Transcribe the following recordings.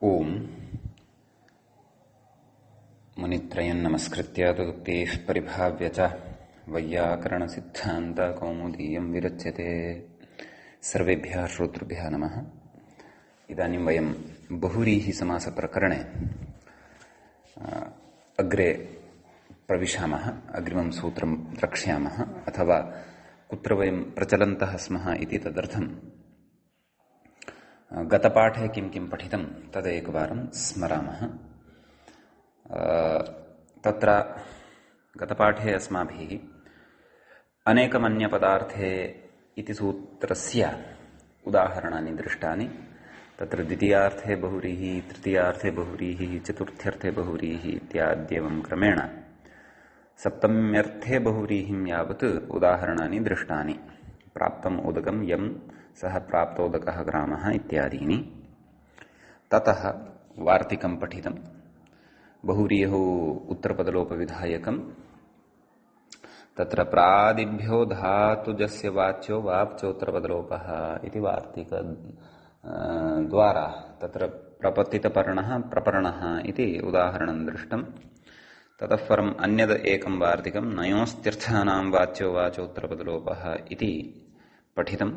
ओम मुनित्रयं नमस्कृत्य तदुक्तिः परिभाव्य च वैयाकरण सिद्धान्त कौमुदीयं विरच्यते। सर्वेभ्यः श्रोतृभ्यः नमः। इदानीं वयं बहुव्रीहि समास प्रकरणे अग्रे प्रविशामः, अग्रिमं सूत्रं द्रक्ष्यामः, अथवा कुत्र वयं प्रचलन्तः स्मः इति तदर्थं गतपाठे किं किं पठितं तदेकवारं स्मरामः। तत्र गतपाठे अस्माभिः अनेकमन्यपदार्थे इति सूत्रस्य उदाहरणानि दृष्टानि। तत्र द्वितीयार्थे बहुव्रीहि, तृतीयार्थे बहुव्रीहि, चतुर्थ्यर्थे बहुव्रीहि इत्याद्येवं क्रमेण सप्तम्यर्थे बहुव्रीहिं यावत् उदाहरणानि दृष्टानि। प्राप्तम् उदकं यं सः प्राप्तोदकः ग्रामः इत्यादीनि। ततः वार्तिकं पठितं। बहुव्रीहौ उत्तरपदलोपविधायकं। तत्र प्रादिभ्यो धातुजस्य वाच्यो वाप्चोत्तरपदलोपः इति वार्तिक द्वारा तत्र प्रपतितपर्णः प्रपर्णः इति उदाहरणं दृष्टं। ततः परम् अन्यद् एकं वार्तिकं नयोस्त्यर्थानां वाच्यो वाचोत्तरपदलोपः इति पठितम्।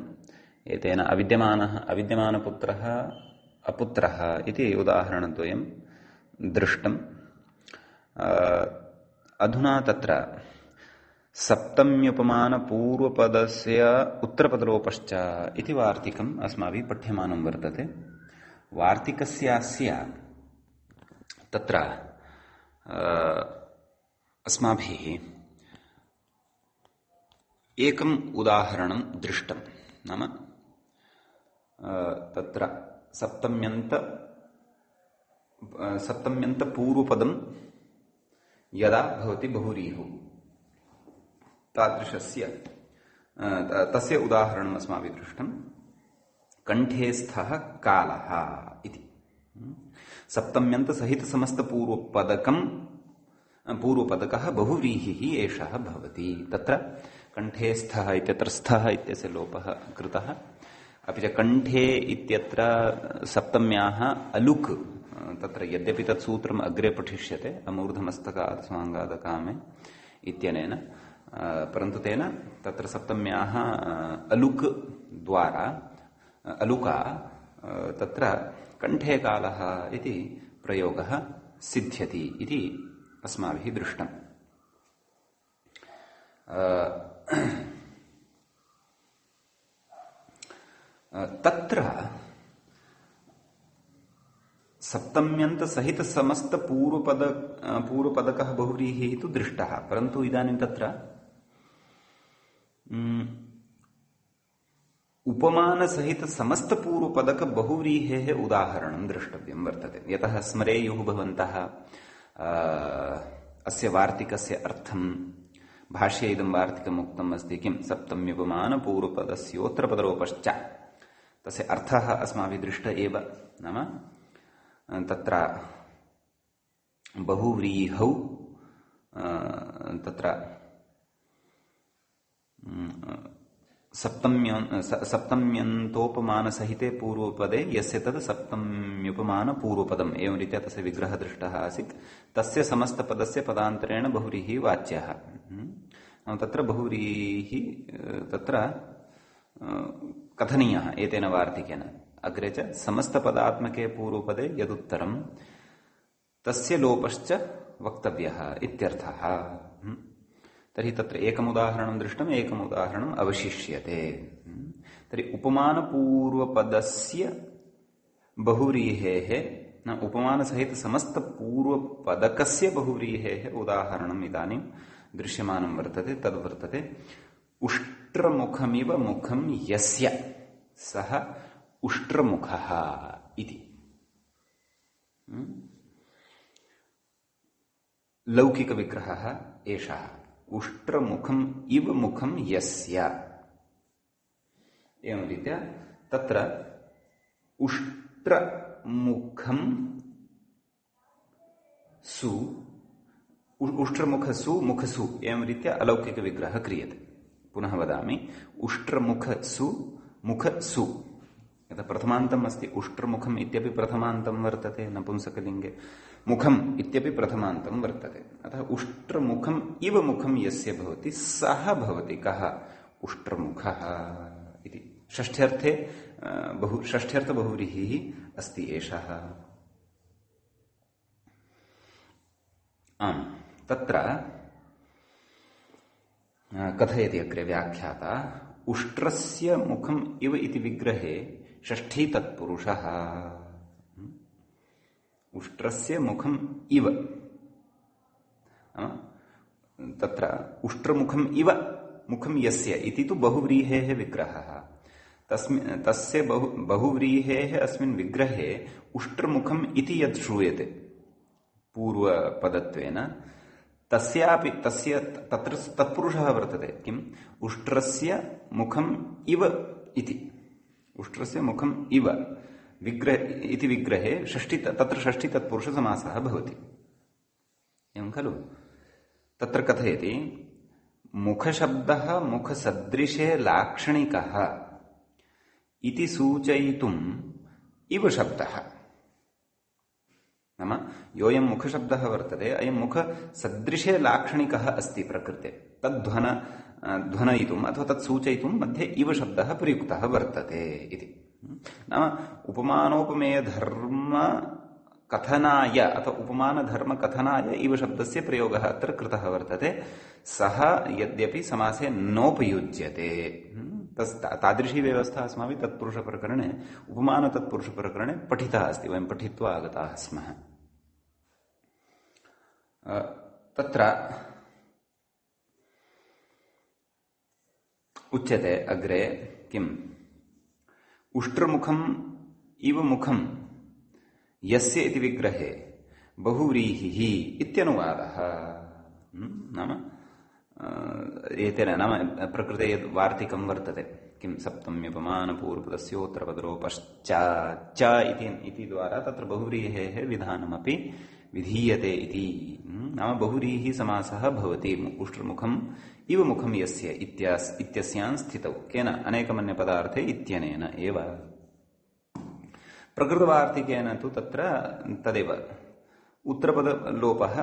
एतेन अविद्यमानपुत्रः अपुत्रः इति उदाहरणद्वयं दृष्टम्। अधुना तत्र सप्तम्युपमानपूर्वपदस्य उत्तरपदलोपश्च इति वार्तिकम् अस्माभिः पठ्यमानं वर्तते। वार्तिकस्यास्य तत्र अस्माभिः एकम् उदाहरणं दृष्टं। नाम तत्र सप्तम्यन्तपूर्वपदं यदा भवति बहुव्रीहौ तादृशस्य तस्य उदाहरणम् अस्माभिः दृष्टं। कण्ठे स्थः कालः इति पूर्वपदकः बहुव्रीहिः एषः भवति। तत्र कण्ठे स्थः इत्यत्र स्थः इत्यस्य लोपः कृतः। अपि च कण्ठे इत्यत्र सप्तम्याः अलुक्, तत्र यद्यपि तत् सूत्रम् अग्रे पठिष्यते अमूर्धमस्तकादस्वाङ्गादकामे इत्यनेन, परन्तु तेन तत्र सप्तम्याः अलुक् द्वारा अलुका तत्र कण्ठे कालः इति प्रयोगः सिद्ध्यति इति अस्माभिः दृष्टम्। तत्र सप्तम्यन्त सहित समस्त पूर्वपदकः बहुव्रीहिः तु दृष्टः, परन्तु इदानीं तत्र उपमानसहित समस्त पूर्वपदक बहुव्रीहेः उदाहरणं द्रष्टव्यं वर्तते। यतः स्मरेयुः भवन्तः अस्य वार्तिकस्य अर्थं। भाष्ये इदं वार्तिकम् उक्तम् अस्ति किं सप्तम्युपमानपूर्वपदस्योत्तरपदलोपश्च। तस्य अर्थः अस्माभिः दृष्ट एव। नाम तत्र बहुव्रीहौ तत्र सप्तम्यन्तोपमानसहिते पूर्वपदे यस्य तद् सप्तम्युपमानपूर्वपदम् एवं रीत्या तस्य विग्रहः दृष्टः आसीत्। तस्य समस्तपदस्य पदान्तरेण बहुव्रीहिः वाच्यः। तत्र बहुव्रीहिः तत्र कथनीयः एतेन वार्तिकेन। अग्रे च समस्तपदात्मके पूर्वपदे यदुत्तरं तस्य लोपश्च वक्तव्यः इत्यर्थः। तर्हि तत्र एकमुदाहरणं दृष्टम्, एकमुदाहरणम् अवशिष्यते। तर्हि उपमानपूर्वपदस्य बहुव्रीहेः उपमानसहित समस्तपूर्वपदकस्य बहुव्रीहेः उदाहरणम् इदानीं दृश्यमानं वर्तते। तद्वर्तते उष्ट्रमुखमिव मुखं यस्य सः उष्ट्रमुखः इति। लौकिकविग्रहः एषः। उष्ट्रमुखम् इव मुखं यस्य। एवं रीत्या तत्र उष्ट्रमुखं सु उष्ट्रमुखसु मुखसु एवं रीत्या अलौकिकविग्रहः क्रियते। पुनः वदामि, उष्ट्रमुखसु मुखसु यथा प्रथमान्तम् अस्ति, उष्ट्रमुखम् इत्यपि प्रथमान्तं वर्तते नपुंसकलिङ्गे, मुखम् इत्यपि प्रथमान्तं वर्तते। अतः उष्ट्रमुखम् इव मुखं यस्य भवति सः भवति कः? उष्ट्रमुखः इति। षष्ठ्यर्थे षष्ठ्यर्थबहुव्रीहिः अस्ति एषः। आम्, तत्र कथयति अग्रे व्याख्याता, उष्ट्रस्य मुखम् इव इति विग्रहे षष्ठी तत्पुरुषः। उष्ट्रस्य मुखम् इव, तत्र उष्ट्रमुखम् इव मुखं यस्य इति तु बहुव्रीहेः विग्रहः। तस्य बहुव्रीहेः अस्मिन् विग्रहे उष्ट्रमुखम् इति यत् श्रूयते पूर्वपदत्वेन, तस्यापि तस्य तत्र तत्पुरुषः वर्तते। किम्? उष्ट्रस्य मुखम् इव इति। उष्ट्रस्य मुखम् इव इति विग्रहे तत्र षष्ठी तत्पुरुषसमासः भवति। एवं खलु? तत्र कथयति, मुखशब्दः मुखसदृशे लाक्षणिकः इति सूचयितुम् इव शब्दः। नाम योऽयं मुखशब्दः वर्तते, अयं मुखसदृशे लाक्षणिकः अस्ति प्रकृते, ध्वनयितुम् अथवा तत् सूचयितुं मध्ये इव शब्दः प्रयुक्तः वर्तते इति। नाम उपमानोपमेयधर्म कथनाय अथवा उपमानधर्मकथनाय इव शब्दस्य प्रयोगः अत्र कृतः वर्तते। सः यद्यपि समासे नोपयुज्यते, तादृशी व्यवस्था अस्माभिः तत्पुरुषप्रकरणे, उपमानतत्पुरुषप्रकरणे पठिता अस्ति, वयं पठित्वा आगताः स्मः। तत्र उच्यते अग्रे किम्? उष्ट्रमुखम् इव मुखं यस्य इति विग्रहे बहुव्रीहिः इत्यनुवादः। नाम एतेन नाम प्रकृते यद् वार्तिकं वर्तते, किं सप्तम्युपमानपूर्वपदस्योत्तरपदलोपश्च इति द्वारा तत्र बहुव्रीहेः विधानमपि विधीयते इति। नाम बहुव्रीहि समासः भवति उष्ट्रमुखम् इव मुखं यस्य इत्यस्यां स्थितौ। केन? अनेकमन्यपदार्थे इत्यनेन एव। प्रकृतवार्तिकेन तु तत्र तदेव उत्तरपदलोपः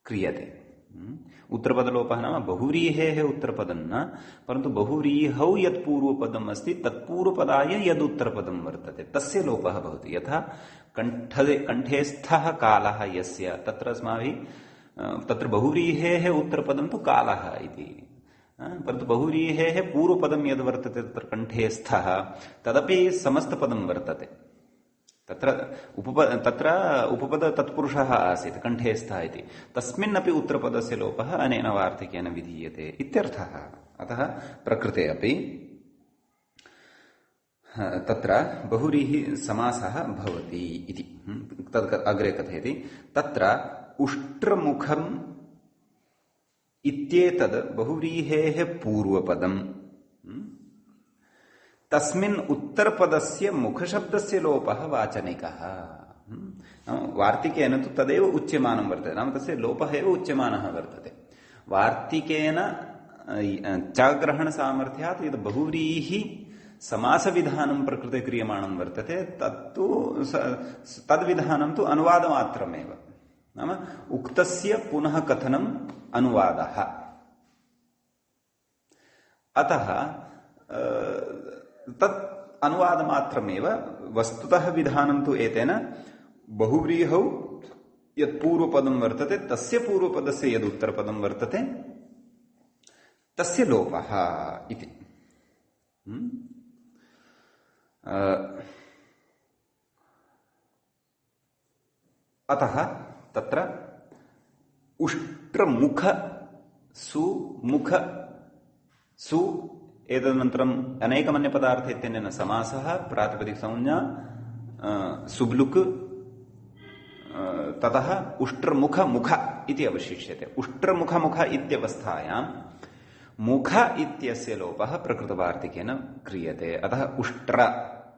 क्रियते। उत्तरपदलोपः नाम बहुव्रीहेः उत्तरपदं न, परन्तु बहुव्रीहौ यत् पूर्वपदम् अस्ति तत्पूर्वपदाय यदुत्तरपदं वर्तते तस्य लोपः भवति। यथा कण्ठे स्थः कालः यस्य, तत्र अस्माभिः तत्र बहुव्रीहेः उत्तरपदं तु कालः इति, परन्तु बहुव्रीहेः पूर्वपदं यद् वर्तते तत्र कण्ठे स्थः तदपि समस्तपदं वर्तते। तत्र उपपद तत्पुरुषः आसीत् कण्ठे स्थः इति, तस्मिन्नपि उत्तरपदस्य लोपः अनेन वार्तिकेन विधीयते इत्यर्थः। अतः प्रकृते अपि तत्र बहुव्रीहि समासः भवति इति। तद् अग्रे कथयति, तत्र उष्ट्रमुखम् इत्येतद् बहुव्रीहेः पूर्वपदम्, तस्मिन् उत्तरपदस्य मुखशब्दस्य लोपः वाचनिकः। वार्तिकेन तु तदेव उच्यमानं वर्तते, नाम तस्य लोपः एव उच्यमानः वर्तते। वार्तिकेन चाग्रहणसामर्थ्यात् यद् बहुव्रीहि समासविधानं प्रकृते क्रियमाणं वर्तते तद्विधानं तु अनुवादमात्रमेव। नाम उक्तस्य पुनः कथनम् अनुवादः। अतः तत् अनुवादमात्रमेव। वस्तुतः विधानं तु एतेन बहुव्रीहौ यत् पूर्वपदं वर्तते तस्य पूर्वपदस्य यद् उत्तरपदं वर्तते तस्य लोपः इति। अतः तत्र उष्ट्रमुख सुमुख सु एतदनन्तरम् अनेकमन्यपदार्थ इत्यनेन समासः, प्रातिपदिकसंज्ञा सुब्लुक्, ततः उष्ट्रमुख मुख इति अवशिष्यते। उष्ट्रमुख मुख इत्यवस्थायां मुख इत्यस्य लोपः प्रकृतवार्तिकेन क्रियते। अतः उष्ट्र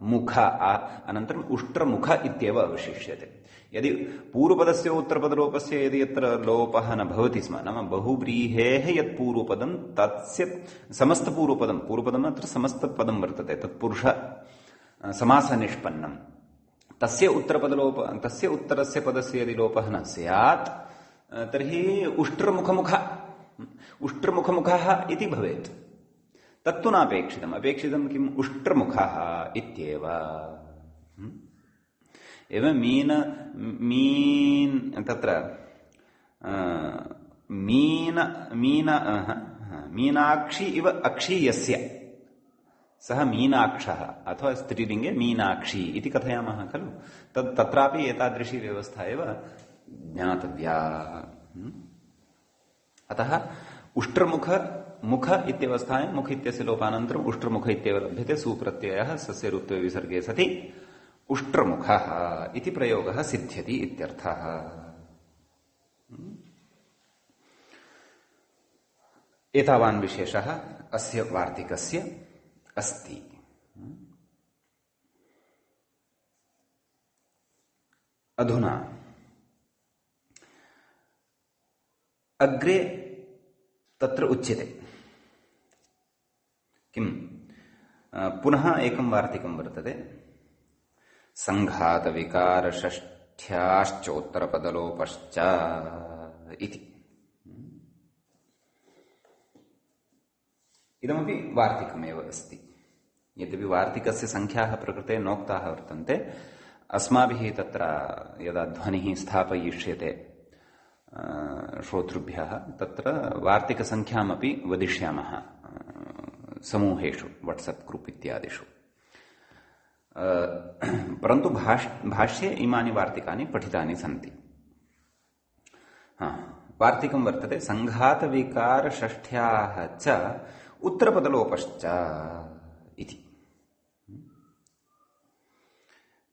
मुख अनन्तरम् उष्ट्रमुख इत्येव अवशिष्यते। यदि पूर्वपदस्य उत्तरपदलोपस्य यदि यत्र लोपः न भवति स्म, नाम बहुव्रीहेः यत् पूर्वपदं तस्य समस्तपूर्वपदं, पूर्वपदम् अत्र समस्तपदं वर्तते, तत्पुरुष समास निष्पन्नम तस्य उत्तरस्य पदस्य यदि लोपः न स्यात् तर्हि उष्ट्रमुखमुखः इति भवेत्। तत्तु नापेक्षितम्। अपेक्षितं किम्? उष्ट्रमुखः इत्येव। एवं तत्र मीनाक्षी इव अक्षीयस्य सः मीनाक्षः अथवा स्त्रीलिङ्गे मीनाक्षी इति कथयामः खलु। तत्रापि एतादृशी व्यवस्था एव ज्ञातव्या। अतः मुख इत्यवस्थायां मुख इत्यस्य लोपानन्तरम् उष्ट्रमुख इत्येव लभ्यते। सुप्रत्ययः सस्य रुत्वे विसर्गे सति उष्ट्रमुखः इति प्रयोगः सिद्ध्यति इत्यर्थः। एतावान् विशेषः अस्य वार्तिकस्य अस्ति। अधुना अग्रे तत्र उच्यते किम्? पुनः एकं वार्तिकं वर्तते। सङ्घातविकारषष्ठ्याश्चोत्तरपदलोपश्च इति। इदमपि वार्तिकमेव अस्ति। यद्यपि वार्तिकस्य संख्याः प्रकृते नोक्ताः वर्तन्ते, अस्माभिः तत्र यदा ध्वनिः स्थापयिष्यते श्रोतृभ्यः तत्र वार्तिकसंख्यामपि वदिष्यामः समूहेषु, वाट्सएप ग्रुप इत्यादिषु। परन्तु भाष्ये इमानि वार्तिकानि पठितानि सन्ति। वार्तिकं वर्तते सङ्घातविकारषष्ठ्याः च उत्तरपदलोपश्च इति।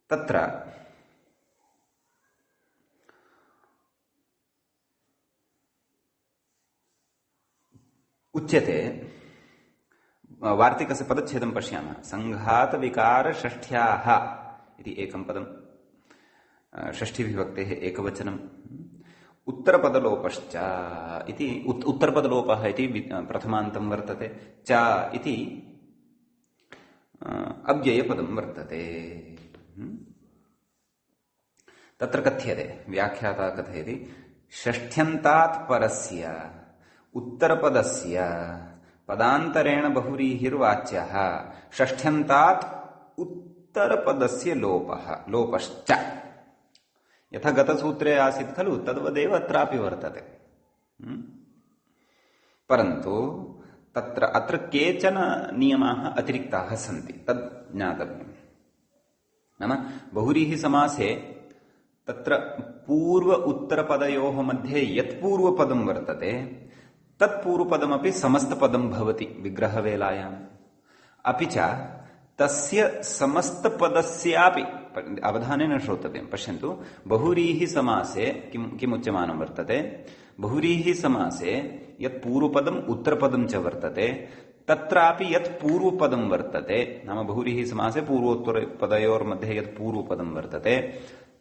तत्र उच्यते, वार्तिकस्य पदच्छेदं पश्यामः। सङ्घातविकारषष्ठ्याः इति एकं पदं, षष्ठीविभक्तेः एकवचनम्। उत्तरपदलोपश्च इति उत्तरपदलोपः इति प्रथमान्तं वर्तते। च इति अव्ययपदं वर्तते। तत्र कथ्यते, व्याख्याता कथयति, षष्ठ्यन्तात् परस्य उत्तरपदस्य पदान्तरेण बहुव्रीहिर्वाच्यः षष्ठ्यन्तात् उत्तरपदस्य लोपश्च। यथा गतसूत्रे आसीत् खलु तद्वदेव अत्रापि वर्तते। परन्तु अत्र केचन नियमाः अतिरिक्ताः सन्ति, तद् ज्ञातव्यम्। नाम बहुव्रीहिसमासे तत्र पूर्व उत्तरपदयोः मध्ये यत् पूर्वपदं वर्तते तत्पूर्वपदमपि समस्तपदं भवति विग्रहवेलायाम्। अपि च तस्य समस्तपदस्यापि अवधानेन श्रोतव्यं। पश्यन्तु, बहुव्रीहिसमासे किमुच्यमानं वर्तते? बहुव्रीहिसमासे यत् पूर्वपदम् उत्तरपदं च वर्तते तत्रापि यत् पूर्वपदं वर्तते, नाम बहुव्रीहिसमासे पूर्वोत्तरपदयोर्मध्ये यत् पूर्वपदं वर्तते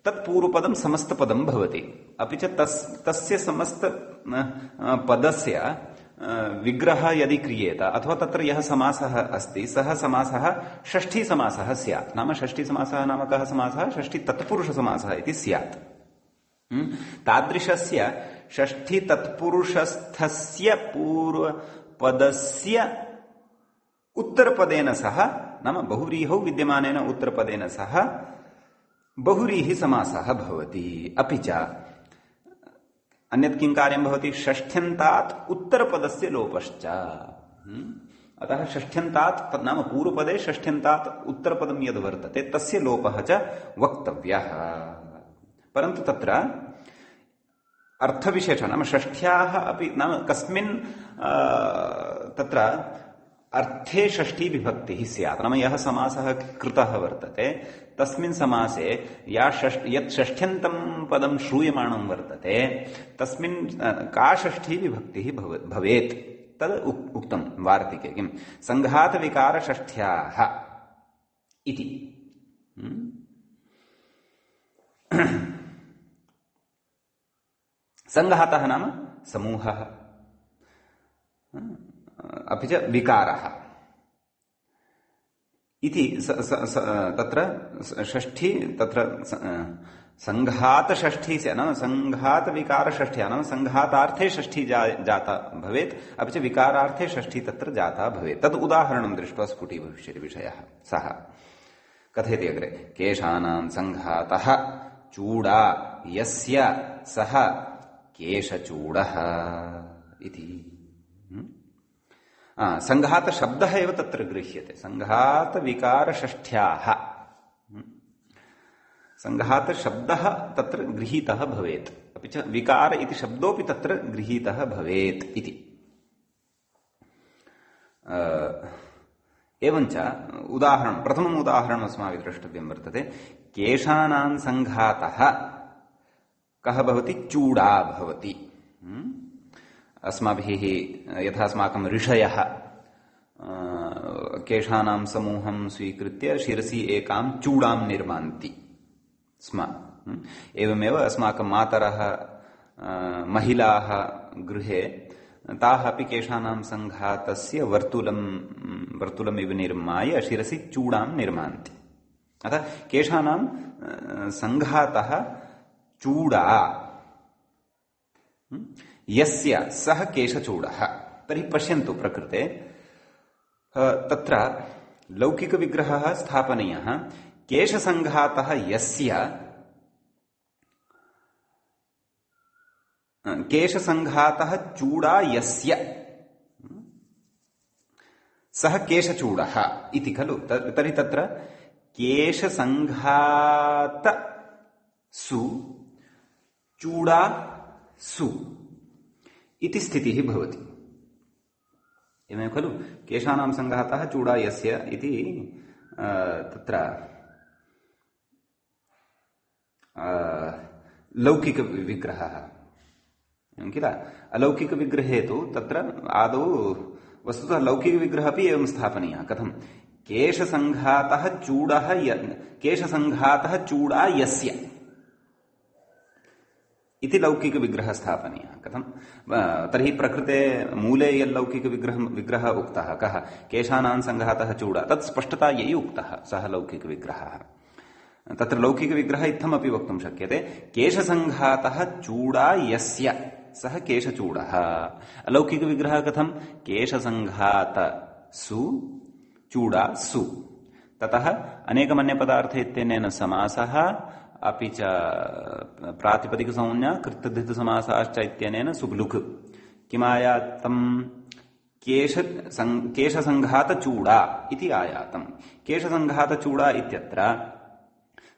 तत्पूर्वपदं समस्तपदं भवति। अपि च तस्य समस्त पदस्य विग्रह यदि क्रियेत अथवा तत्र यः समासः अस्ति सः समासः षष्ठीसमासः स्यात्। नाम षष्ठीसमासः नाम कः समासः? षष्ठीतत्पुरुषसमासः इति स्यात्। तादृशस्य षष्ठीतत्पुरुषस्थस्य पूर्वपदस्य उत्तरपदेन सह, नाम बहुव्रीहौ विद्यमानेन उत्तरपदेन सह बहुव्रीहिसमासः भवति। अपि च अन्यत् किं कार्यं भवति? षष्ठ्यन्तात् उत्तरपदस्य लोपश्च। अतः षष्ठ्यन्तात् नाम पूर्वपदे षष्ठ्यन्तात् उत्तरपदं यद् वर्तते तस्य लोपः च वक्तव्यः। परन्तु तत्र अर्थविशेषः, नाम षष्ठ्याः अपि, नाम कस्मिन् तत्र अर्थे षष्ठी विभक्तिः स्यात्। नाम यः समासः कृतः वर्तते तस्मिन् समासे यत् षष्ठ्यन्तं पदं श्रूयमाणं वर्तते तस्मिन् का षष्ठी विभक्तिः भवेत् तद् उक्तं वार्तिके। किं? सङ्घातविकारषष्ठ्याः इति। सङ्घातः नाम समूहः, अपि च विकारः। इति तत्र षष्ठी तत्र संघात षष्ठी से नाम संघात विकार षष्ठ्या नाम संघातार्थे षष्ठी जाता भवेत् अपि च विकारार्थे षष्ठी तत्र जाता भवेत् तद् उदाहरणं दृष्ट्वा स्फुटीभविष्यति विषयः सः कथयति अग्रे केशानां संघातः चूडा यस्य सः केशचूडः इति संघात शब्दः एव तत्र गृह्यते संघात विकार षष्ठ्याः संघात शब्दः तत्र गृहीतः भवेत् अपि च विकार इति शब्दोऽपि तत्र गृहीतः भवेत् इति एवञ्च उदाहरणं प्रथमम् उदाहरणम् अस्माभिः द्रष्टव्यं वर्तते केशानां संघातः कः भवति चूडा भवति अस्माभिः यथा अस्माकं ऋषयः केशानां समूहं स्वीकृत्य शिरसि एकां चूडां निर्मान्ति स्म एवमेव अस्माकं मातरः महिलाः गृहे ताः अपि केशानां संघातस्य वर्तुलमिव निर्माय शिरसि चूडां निर्मान्ति अतः केशानां संघातः चूडा यस्य सः केशचूडः तर्हि पश्यन्तु प्रकृते तत्र लौकिकविग्रहः स्थापनीयः केशसंघातः यस्य केशसंघातः चूडा यस्य सः केशचूडः इति खलु तर्हि तत्र केशसंघातसु चूडा सु इति स्थितिः भवति एवमेव खलु केशानां संघातः चूडा यस्य इति तत्र लौकिकविग्रहः किल अलौकिकविग्रहे तु तत्र आदौ वस्तुतः लौकिकविग्रहः अपि एवं स्थापनीयः कथं केशसंघातः चूडा यस्य इति लौकिकविग्रहः स्थापनीयः कथं तर्हि प्रकृते मूले यल्लौकिकविग्रहः उक्तः कः केशानां संघातः चूडा तत् स्पष्टतायै उक्तः सः लौकिकविग्रहः तत्र लौकिकविग्रहः इत्थमपि वक्तुं शक्यते केशसंघातः चूडा यस्य सः केशचूडः अलौकिकविग्रहः कथं केशसंघातसु चूडा सु ततः अनेकमन्यपदार्थ इत्यनेन समासः अपि च प्रातिपदिकसंज्ञा कृत्तद्धितसमासाश्च इत्यनेन सुब्लुक् किमायातं केशसंघातचूडा इति आयातम् केशसंघातचूडा इत्यत्र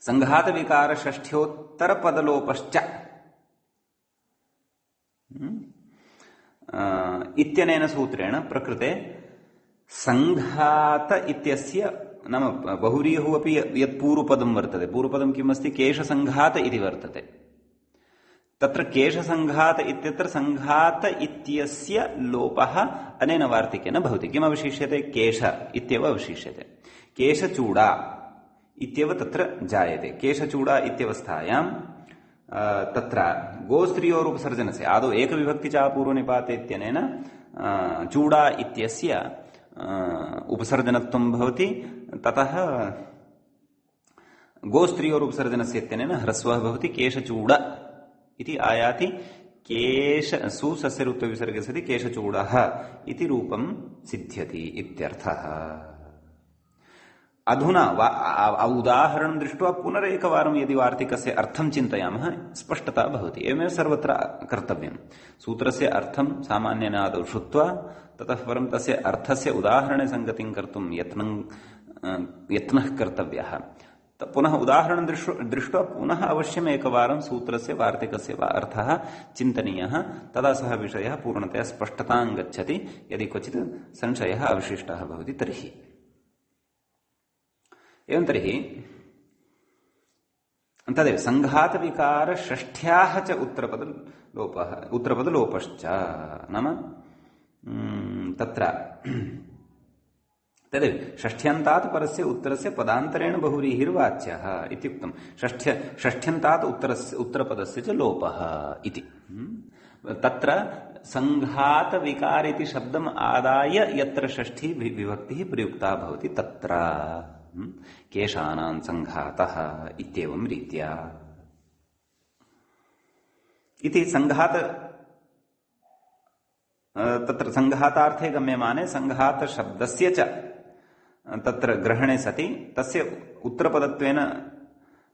संघातविकारषष्ठ्योत्तरपदलोपश्च इत्यनेन सूत्रेण प्रकृते संघात इत्यस्य नाम बहुव्रीहुः अपि यत् पूर्वपदं वर्तते पूर्वपदं किम् अस्ति केशसंघात इति वर्तते तत्र केशसंघात इत्यत्र संघात इत्यस्य लोपः अनेन वार्तिकेन भवति किम् अवशिष्यते केश इत्येव अवशिष्यते केशचूडा इत्येव तत्र जायते केशचूडा इत्यवस्थायां तत्र गोस्त्रियोरुपसर्जनस्य आदौ एकविभक्तिचापूर्वनिपाते इत्यनेन चूडा इत्यस्य उपसर्जनत्वं भवति ततः गोस्त्रियोरुपसर्जनस्य इत्यनेन ह्रस्वः भवति केशचूड इति आयाति केश सुसस्यरुत्वविसर्गे सति केशचूडः इति रूपं सिद्ध्यति इत्यर्थः अधुना उदाहरणं दृष्ट्वा पुनरेकवारं यदि वार्तिकस्य अर्थं चिन्तयामः स्पष्टता भवति एवमेव सर्वत्र कर्तव्यं सूत्रस्य अर्थं सामान्येन आदौ श्रुत्वा ततः परं तस्य अर्थस्य उदाहरणे सङ्गतिं कर्तुं यत्नः कर्तव्यः पुनः उदाहरणं दृष्ट्वा पुनः अवश्यम् एकवारं सूत्रस्य वार्तिकस्य वा अर्थः चिन्तनीयः तदा सः विषयः पूर्णतया स्पष्टतां गच्छति यदि क्वचित् संशयः अवशिष्टः भवति तर्हि एवं तर्हि तदेव संघातविकारषष्ठ्याः च उत्तरपदलोपश्च नाम तत्र तदेव षष्ठ्यन्तात् परस्य उत्तरस्य पदान्तरेण बहुव्रीहिर्वाच्यः इत्युक्तं षष्ठ्यन्तात् उत्तरपदस्य च लोपः इति तत्र संघातविकार इति शब्दम् आदाय यत्र षष्ठी विभक्तिः प्रयुक्ता भवति तत्र केशानां संघातः इत्येवं रीत्या इति संघात तत्र संघातार्थे गम्यमाने संघात शब्दस्य च तत्र ग्रहणे सति तस्य उत्तरपदत्वेन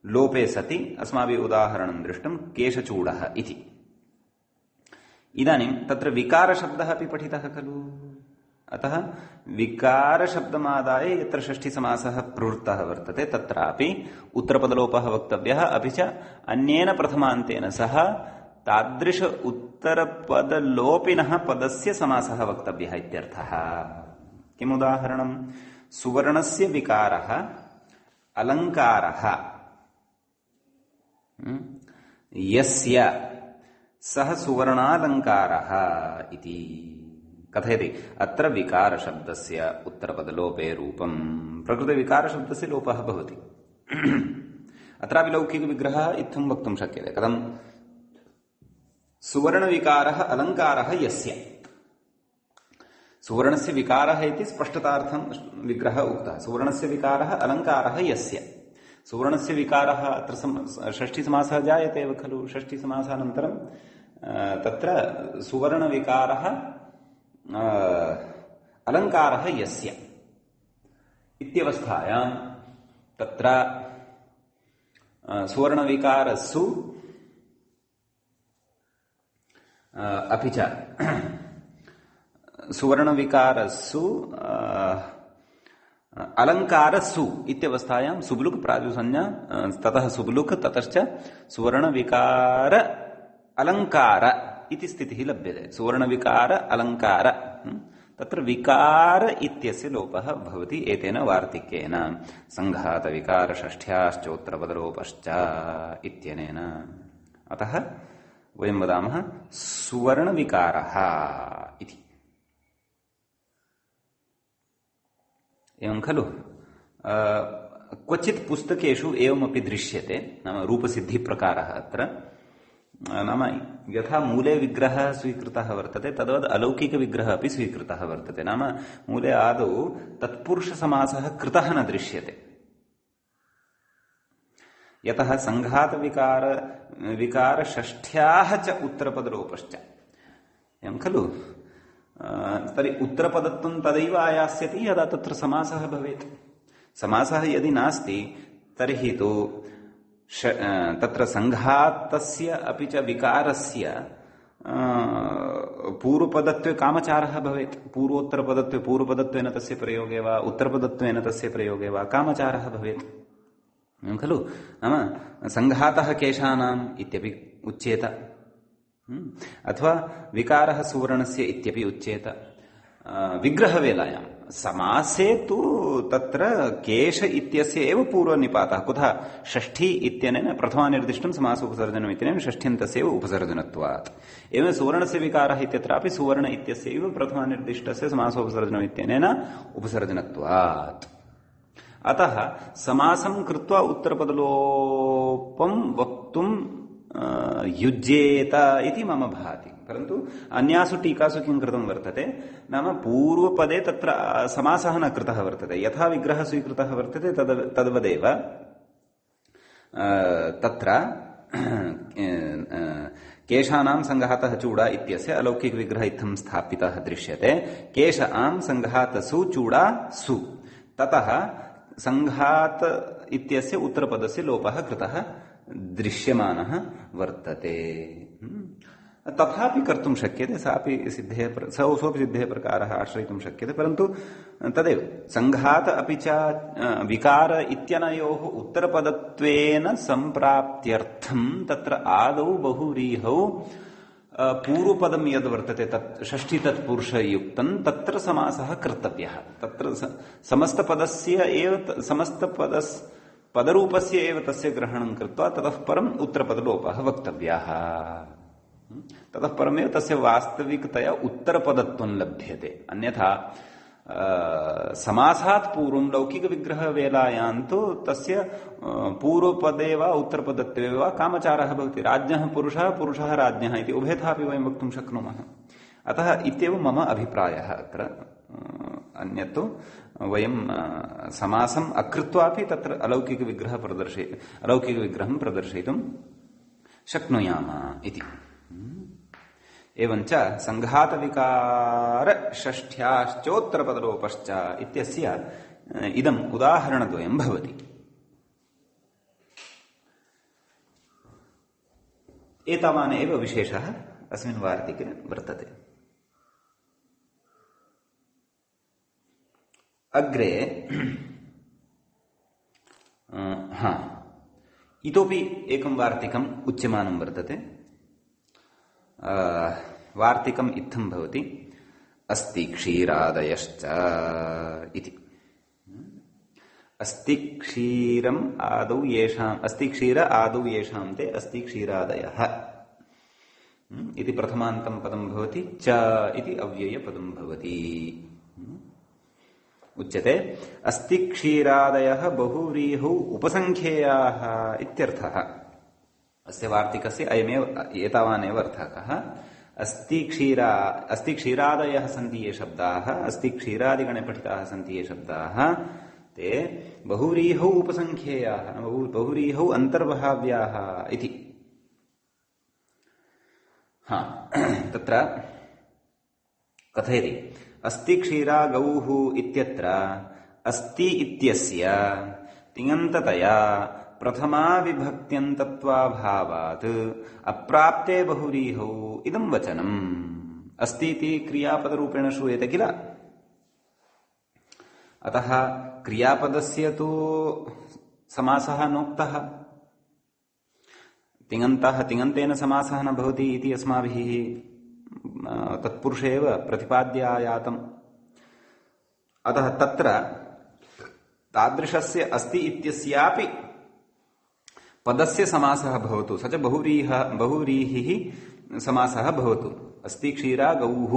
लोपे सति अस्माभिः उदाहरणं दृष्टं केशचूडः इति। इदानीं तत्र विकारशब्दः अपि पठितः खलु। अतः विकारशब्दमादाय यत्र षष्ठीसमासः प्रवृत्तः वर्तते तत्रापि उत्तरपदलोपः वक्तव्यः, अपि च अन्येन प्रथमान्तेन सह तादृश उत्तरपदलोपिनः पदस्य समासः वक्तव्यः इत्यर्थः। किम् उदाहरणं? सुवर्णस्य विकारः अलङ्कारः यस्य सः सुवर्णालङ्कारः इति कथयति। अत्र विकारशब्दस्य उत्तरपदलोपे रूपं प्रकृतविकारशब्दस्य लोपः भवति। अत्रापि लौकिकविग्रहः इत्थं वक्तुं शक्यते। कथं? सुवर्णविकारः अलङ्कारः यस्य, सुवर्णस्य विकारः इति स्पष्टतार्थं विग्रहः उक्तः। सुवर्णस्य विकारः अलङ्कारः यस्य, सुवर्णस्य विकारः अत्र षष्ठीसमासः जायते एव खलु। षष्ठीसमासानन्तरं तत्र सुवर्णविकारः अलङ्कारः यस्य इत्यवस्थायां तत्र सुवर्णविकारस्सु अपि च सुवर्णविकारस्सु अलङ्कारस्सु इत्यवस्थायां सुब्लुक् प्रातिसंज्ञा ततः सुब्लुक् ततश्च सुवर्णविकार अलङ्कार इति स्थितिः लभ्यते। सुवर्णविकार अलङ्कार तत्र विकार इत्यस्य लोपः भवति एतेन वार्तिकेन संघातविकारषष्ठ्याश्चोत्तरपदलोपश्च इत्यनेन। अतः वयं वदामः सुवर्णविकारः इति। एवं खलु। क्वचित् पुस्तकेषु एवमपि दृश्यते, नाम रूपसिद्धिप्रकारः अत्र। नाम यथा मूले विग्रहः स्वीकृतः वर्तते तद्वद् अलौकिकविग्रहः अपि स्वीकृतः वर्तते। नाम मूले आदौ तत्पुरुषसमासः कृतः न दृश्यते, यतः संघातविकारषष्ठ्याः च उत्तरपदलोपश्च एवं खलु। तर्हि उत्तरपदत्वं तदैव आयास्यति यदा तत्र समासः भवेत्। समासः यदि नास्ति तर्हि तु तत्र संघातस्य अपि च विकारस्य पूर्वपदत्वे कामचारः भवेत्। पूर्वोत्तरपदत्वे पूर्वपदत्वेन तस्य प्रयोगे वा उत्तरपदत्वेन तस्य प्रयोगे वा कामचारः भवेत् खलु। नाम संघातः केशानाम् इत्यपि उच्येत, अथवा विकारः सुवर्णस्य इत्यपि उच्येत। विग्रहवेलायां समासे तु तत्र केश इत्यस्य एव पूर्वनिपातः। कुतः? षष्ठी इत्यनेन प्रथमानिर्दिष्टं समासोपसर्जनम् इत्यनेन षष्ठ्यन्तस्य एव उपसर्जनत्वात्। एवं सुवर्णस्य विकारः इत्यत्रापि सुवर्ण इत्यस्य एव प्रथमानिर्दिष्टस्य समासोपसर्जनम् इत्यनेन उपसर्जनत्वात्। अतः समासं कृत्वा उत्तरपदलोपं वक्तुं युज्येत इति मम भाति। परन्तु अन्यासु टीकासु किं कृतं वर्तते, नाम पूर्वपदे तत्र समासः न कृतः वर्तते। यथा विग्रहः स्वीकृतः वर्तते तद्वदेव तत्र केशानां संघातः चूडा इत्यस्य अलौकिकविग्रहः इत्थं स्थापितः दृश्यते। केशानां संघातसु चूडा सु, ततः संघात इत्यस्य उत्तरपदस्य लोपः कृतः दृश्यमानः वर्तते। तथापि कर्तुं शक्यते, सोऽपि सिद्धेः प्रकारः आश्रयितुं शक्यते। परन्तु तदेव संघात अपि च विकार इत्यनयोः उत्तरपदत्वेन सम्प्राप्त्यर्थं तत्र आदौ बहुव्रीहौ पूर्वपदं यद् वर्तते तत् षष्ठी तत्पुरुषयुक्तं तत्र समासः कर्तव्यः। तत्र समस्तपदस्य एव पदरूपस्य एव तस्य ग्रहणं कृत्वा ततः परम् उत्तरपदलोपः वक्तव्यः। ततः परमेव तस्य वास्तविकतया उत्तरपदत्वं लभ्यते। अन्यथा समासात् पूर्वं लौकिकविग्रहवेलायां तु तस्य पूर्वपदे वा उत्तरपदत्वे वा कामचारः भवति। राज्ञः पुरुषः, पुरुषः राज्ञः इति उभयथापि वयं वक्तुं शक्नुमः। अतः इत्येव मम अभिप्रायः अत्र अन्यत्तु वयं समासम् अकृत्वापि तत्र अलौकिकविग्रहं प्रदर्शयितुं शक्नुयाम इति। एवञ्च सङ्घातविकार षष्ठ्याश्चोत्तरपदलोपश्च इत्यस्य इदम् उदाहरणद्वयं भवति। एतावान् एव विशेषः अस्मिन् वार्तिके वर्तते। अग्रे इतोपि एकं वार्तिकम् उच्यमानं वर्तते। वार्तिकम् इत्थं भवति, अस्ति क्षीरादयश्च इति। अस्ति क्षीर आदौ येषां ते अस्ति क्षीरादयः इति प्रथमान्तं पदं भवति। च इति अव्ययपदं भवति। उच्यते अस्ति क्षीरादयः बहुव्रीहौ उपसङ्ख्येयाः इत्यर्थः। अस्य वार्तिकस्य अयमेव एतावानेव अर्थः। अस्ति क्षीरादयः सन्ति ये शब्दाः, अस्ति क्षीरादिगणे पठिताः सन्ति ये शब्दाः, ते बहुव्रीहौ उपसङ्ख्येयाः, बहुव्रीहौ अन्तर्भाव्याः इति। तत्र कथयति, अस्ति क्षीरा गौः इत्यत्र अस्ति इत्यस्य तिङन्ततया प्रथमा विभक्त्यन्तत्वाभावात् अप्राप्ते बहुव्रीहौ इदं वचनम्। अस्ति इति क्रियापदरूपेण श्रूयते किल। अतः क्रियापदस्य तु समासः नोक्तः। तिङन्तेन समासः न भवति इति अस्माभिः तत्पुरुषे एव प्रतिपाद्यायातम्। अतः तत्र तादृशस्य अस्ति इत्यस्यापि पदस्य समासः भवतु, स च बहुव्रीहिः समासः भवतु। अस्ति क्षीरा गौः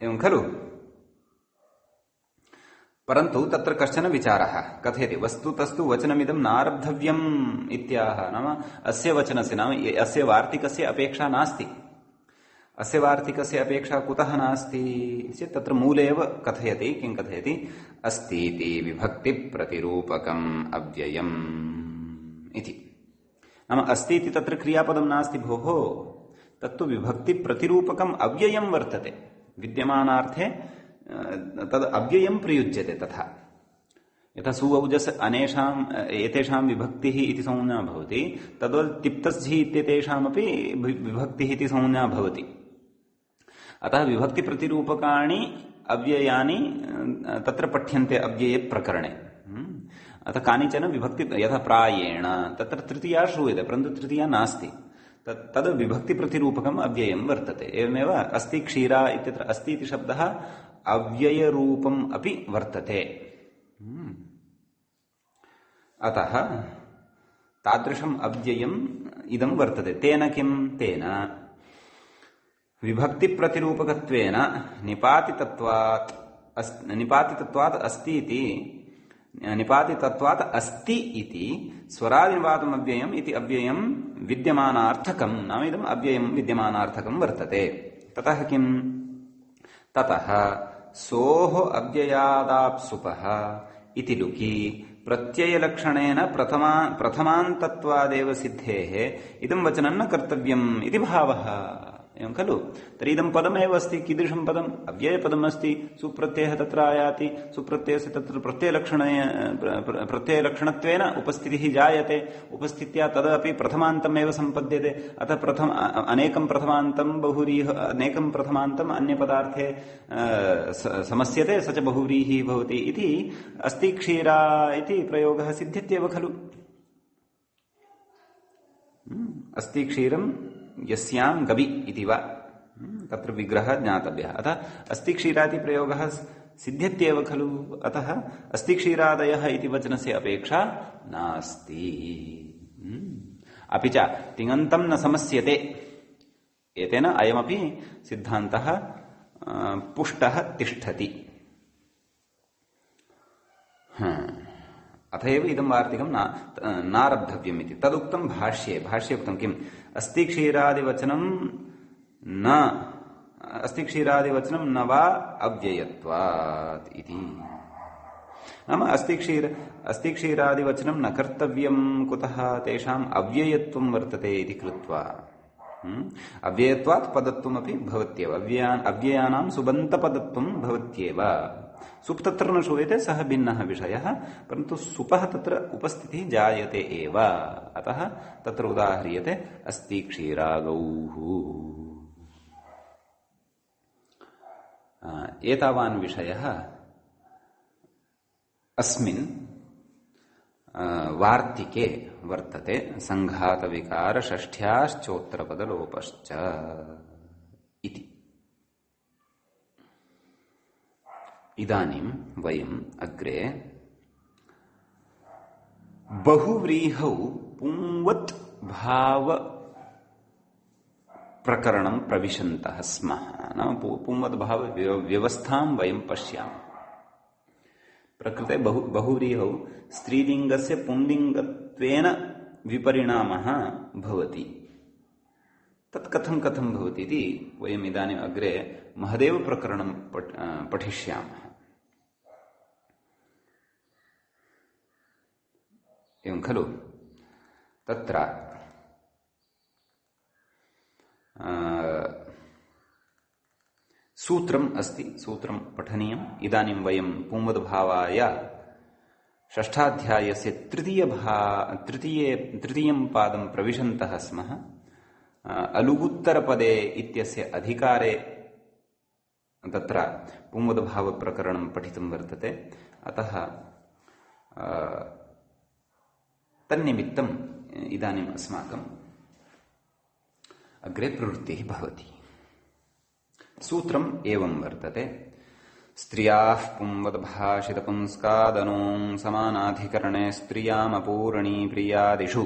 एवं खलु। परन्तु तत्र कश्चन विचारः कथयति, वस्तुतस्तु वचनमिदं नारब्धव्यम् इत्याह। नाम अस्य वचनस्य, नाम अस्य वार्तिकस्य अपेक्षा नास्ति। अस्य वार्तिकस्य अपेक्षा कुतः नास्ति चेत् तत्र मूले एव कथयति। किं कथयति, अस्तीति विभक्तिप्रतिरूपकम् अव्ययम् इति। नाम अस्तीति तत्र क्रियापदं नास्ति भोः, तत्तु विभक्तिप्रतिरूपकम् अव्ययं वर्तते। विद्यमानार्थे तद् अव्ययं प्रयुज्यते। तथा यथा सुवौजस् एतेषां विभक्तिः इति संज्ञा भवति, तद्वत् तिप्तस्झि इत्येतेषामपि विभक्तिः इति संज्ञा भवति। अतः विभक्तिप्रतिरूपकाणि अव्ययानि तत्र पठ्यन्ते अव्यये प्रकरणे। अतः कानिचन विभक्ति, यथा प्रायेण तत्र तृतीया श्रूयते, परन्तु तृतीया नास्ति। तद् विभक्तिप्रतिरूपकम् अव्ययं वर्तते। एवमेव अस्ति क्षीरा इत्यत्र अस्ति इति शब्दः अव्ययरूपम् अपि वर्तते। अतः तादृशम् अव्ययम् इदं वर्तते। तेन किं, तेन विभक्तिप्रतिरूपकत्वेन निपातितत्वात् अस्ति इति स्वरादिनिपातम् अव्ययम् इति अव्ययं विद्यमानार्थकं, नाम इदम् अव्ययं विद्यमानार्थकं वर्तते। ततः किं, ततः सोः अव्ययादाप्सुपः इति लुकि प्रत्ययलक्षणेन प्रथमान्तत्वादेव सिद्धेः इदं वचनं न कर्तव्यम् इति भावः। एवं खलु। तर्हि इदं पदमेव अस्ति। कीदृशं पदम्, अव्ययपदम् अस्ति। सुप्रत्ययः तत्र आयाति, सुप्रत्ययस्य तत्र प्रत्ययलक्षणत्वेन उपस्थितिः जायते। उपस्थित्या तदपि प्रथमान्तमेव सम्पद्यते। अतः अनेकं प्रथमान्तं अनेकं प्रथमान्तम् अन्यपदार्थे समस्यते, स च बहुव्रीहिः भवति इति अस्ति क्षीरा इति प्रयोगः सिद्ध्यत्येव खलु। अस्ति क्षीरं यस्यां गवि इति वा, तत्र विग्रहः ज्ञातव्यः। अतः अस्ति क्षीरादि प्रयोगः सिद्ध्यत्येव खलु। अतः अस्ति क्षीरादयः इति वचनस्य अपेक्षा नास्ति। अपि च तिङन्तं न समस्यते। एतेन अयमपि सिद्धान्तः पुष्टः तिष्ठति। अथ एव इदं वार्तिकं नारब्धव्यम् इति तदुक्तं भाष्ये उक्तं किम्, अस्ति क्षीरादिवचनं न अस्ति क्षीरादिवचनं न वा अव्ययत्वात् इति। नाम अस्ति क्षीरादिवचनं न कर्तव्यं कुतः तेषाम् अव्ययत्वं वर्तते इति कृत्वा अव्ययत्वात् पदत्वमपि भवत्येव, अव्ययानां सुबन्तपदत्वं भवत्येव। सुप् तत्र न श्रूयते, सः भिन्नः विषयः, परन्तु सुपः तत्र उपस्थितिः जायते एव, अतः तत्र उदाह्रियते अस्ति क्षीरागौः। एतावान् विषयः अस्मिन् वार्तिके वर्तते। संघातविकार षष्ठ्याश्चोत्तरपदलोपश्च इति। इदानीं वयम् अग्रे बहुव्रीहौ पुंवत् भाव प्रकरणं प्रविशन्तः स्मः। नाम पुंवत् भाव व्यवस्थां वयं पश्यामः। प्रकृते बहुव्रीहौ स्त्रीलिङ्गस्य पुंलिङ्गत्वेन विपरिणामः भवति। तत् कथं भवति इति वयम् इदानीम् अग्रे महदेव प्रकरणं पठिष्यामः। एवं खलु? तत्र सूत्रम् अस्ति, सूत्रं पठनीयम्। इदानीं वयं पुंवद्भावाय षष्ठाध्यायस्य तृतीयं पादं प्रविशन्तः स्मः। अलुगुत्तरपदे इत्यस्य अधिकारे तत्र पुंवद्भावप्रकरणं पठितुं वर्तते। अतः तन्निमित्तम् इदानीम् अस्माकम् अग्रे प्रवृत्तिः भवति। सूत्रम् एवं वर्तते। स्त्रियाः पुंवद्भाषितपुंस्कादनों समानाधिकरणे स्त्रियामपूरणी प्रियादिषु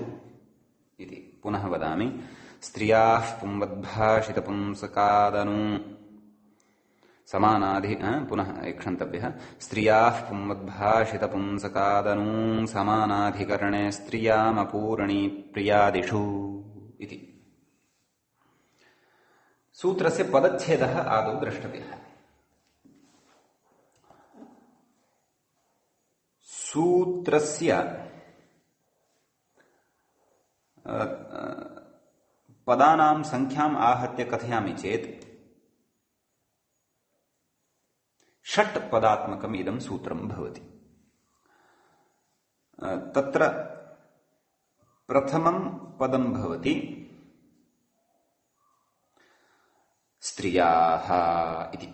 इति। पुनः वदामि। स्त्रियाः पुंवद्भाषितपुंस्कादनों पुनः क्षन्तव्यः। स्त्रियाः पुंवद्भाषितपुंस्कादनों समानाधिकरणे स्त्रियामपूरणी प्रियादिषु इति। सूत्रस्य पदच्छेदः आदौ द्रष्टव्यः। सूत्रस्य पदानां संख्याम् आहत्य कथयामि चेत् 6 पदात्मकम् इदं सूत्रं भवति। तत्र प्रथमं पदं भवति स्त्रियाः इति।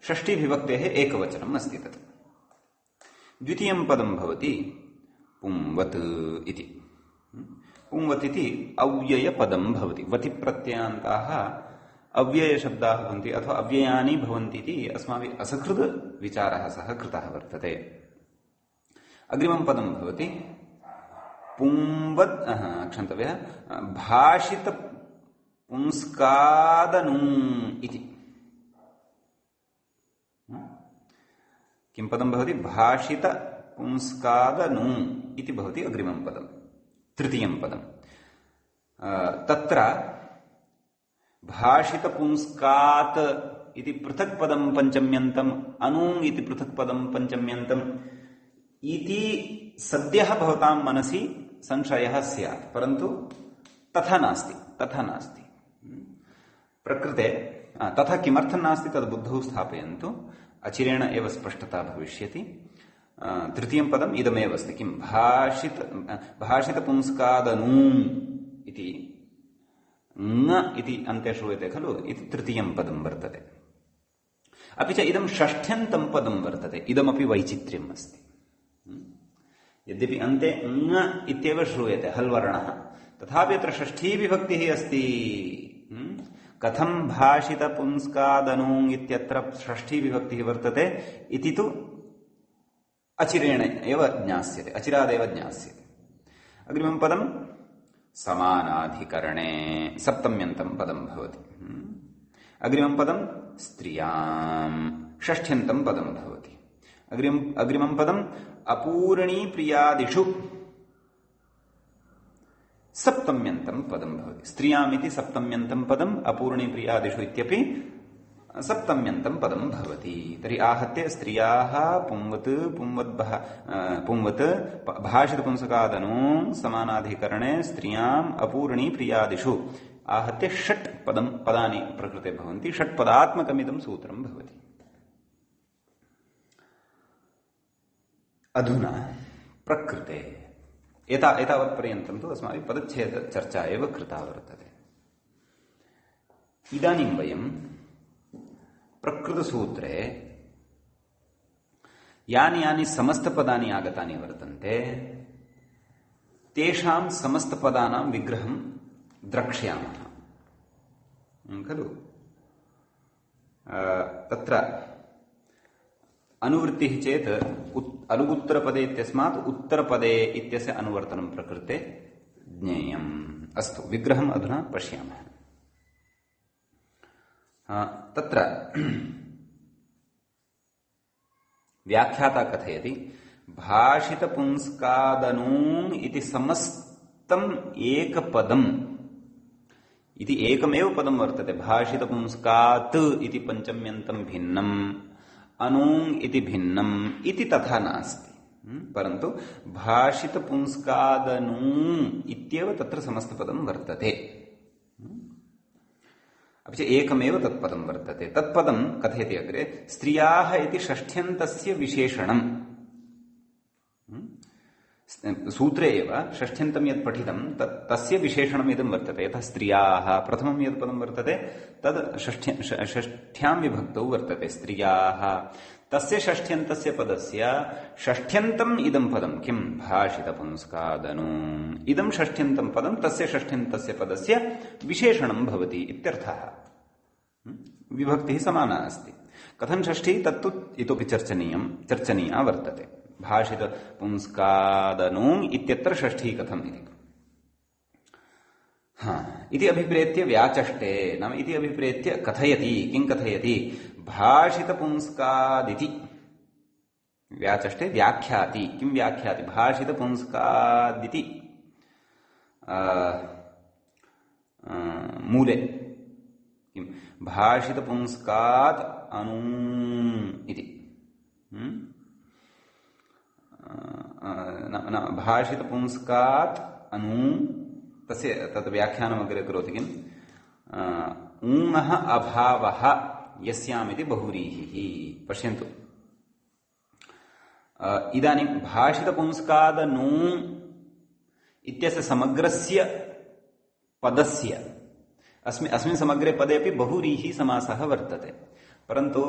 षष्ठीविभक्तेः एकवचनम् अस्ति तत्। द्वितीयं पदं भवति पुंवत् इति। पुंवत् इति अव्ययपदं भवति। वति प्रत्ययान्ताः अव्ययशब्दाः भवन्ति अथवा अव्ययानि भवन्ति इति अस्माभिः असकृत् विचारः सः कृतः वर्तते। अग्रिमं पदं भवति पुंवत् क्षन्तव्यः भाषित पुंस्कादनू इति। किं पदं भवति? भाषित पुंस्कादनू इति भवति अग्रिमं पदं। तृतीयं पदं तत्र भाषित पुंस्कात् इति पृथक् पदं पञ्चम्यन्तम्, अनूङ् इति पृथक् पदं पञ्चम्यन्तम् इति सद्यः भवतां मनसि संशयः स्यात्, परन्तु तथा नास्ति। प्रकृते तथा किमर्थं नास्ति तद् बुद्धौ स्थापयन्तु, अचिरेण एव स्पष्टता भविष्यति। तृतीयं पदम् इदमेव अस्ति। किं? भाषितपुंस्कादनू इति ङ इति अन्ते श्रूयते खलु, इति तृतीयं पदं वर्तते। अपि च इदं षष्ठ्यन्तं पदं वर्तते। इदमपि वैचित्र्यम् अस्ति। यद्यपि अन्ते ङ इत्येव श्रूयते हल्वर्णः, तथापि अत्र षष्ठी विभक्तिः अस्ति। कथं भाषितपुंस्कादनूङ् इत्यत्र षष्ठी विभक्तिः वर्तते इति तु अचिरेण एव ज्ञास्यते, अचिरादेव ज्ञास्यते। अग्रिमं पदं समानाधिकरणे सप्तम्यन्तं पदं भवति। अग्रिमं पदं स्त्रियां षष्ठ्यन्तं पदं भवति। अग्रिमं पदम् अपूर्णी प्रियादिषु सप्तम्यन्तं पदं भवति। स्त्रियामिति सप्तम्यन्तं पदम्, अपूर्णे प्रियादिषु इत्यपि सप्तम्यन्तं पदं भवति। तर्हि आहत्य स्त्रियाः पुंवत् पुंवत् भाषितपुंसकादनु समानाधिकरणे स्त्रियाम् अपूर्णी प्रियादिषु आहत्य षट् पदानि प्रकृते भवन्ति। षट्पदात्मकमिदं सूत्रं भवति। अधुना प्रकृते एतावत्पर्यन्तं तु अस्माभिः पदच्छेदचर्चा एव कृता वर्तते। इदानीं वयं प्रकृतसूत्रे यानि यानि समस्तपदानि आगतानि वर्तन्ते तेषां समस्तपदानां विग्रहं द्रक्ष्यामः खलु। तत्र अनुवृत्तिः चेत् अनुगुत्तरपदे इत्यस्मात् उत्तरपदे इत्यस्य अनुवर्तनं प्रकृते ज्ञेयम्। अस्तु, विग्रहम् अधुना पश्यामः। तत्र व्याख्याता कथयति भाषितपुंस्कादनून् इति समस्तम् एकपदम् इति एकमेव पदं वर्तते। भाषितपुंस्कात् इति पञ्चम्यन्तं भिन्नम्, अनूङ् इति भिन्नम् इति तथा नास्ति। परन्तु भाषितपुंस्कादनून् इत्येव तत्र समस्तपदं वर्तते। अपि च एकमेव तत्पदं वर्तते। तत्पदं कथयति अग्रे स्त्रियाः इति षष्ठ्यन्तस्य विशेषणम्। सूत्रे एव षष्ठ्यन्तं यत् पठितं तस्य विशेषणम् इदं वर्तते। यथा स्त्रियाः प्रथमं यत् पदं वर्तते तद् षष्ठ्यां विभक्तौ वर्तते स्त्रियाः। तस्य षष्ठ्यन्तस्य पदस्य षष्ठ्यन्तम् इदं पदं किं भाषितपुंस्कादनु इदं षष्ठ्यन्तं पदं तस्य षष्ठ्यन्तस्य पदस्य विशेषणं भवति इत्यर्थः। विभक्तिः समाना अस्ति। कथं षष्ठी तत्तु इतोपि चर्चनीया वर्तते। भाषितपुंस्कादनु इत्यत्र षष्ठी कथम् इति इति अभिप्रेत्य व्याचष्टे नाम इति अभिप्रेत्य कथयति। किं कथयति? भाषितपुंस्कादिति व्याचष्टे व्याख्याति। किं व्याख्याति? भाषितपुंस्कादिति मूले किं भाषितपुंस्कात् अनु इति भाषितपुंस्कात् अनु तस्य तत् व्याख्यानम् अग्रे करोति किम् ऊङः अभावः यस्यामिति बहुव्रीहिः। पश्यन्तु, इदानीं भाषितपुंस्कादनु इत्यस्य समग्रस्य पदस्य अस्मिन् समग्रे पदे अपि बहुव्रीहि समासः वर्तते। परन्तु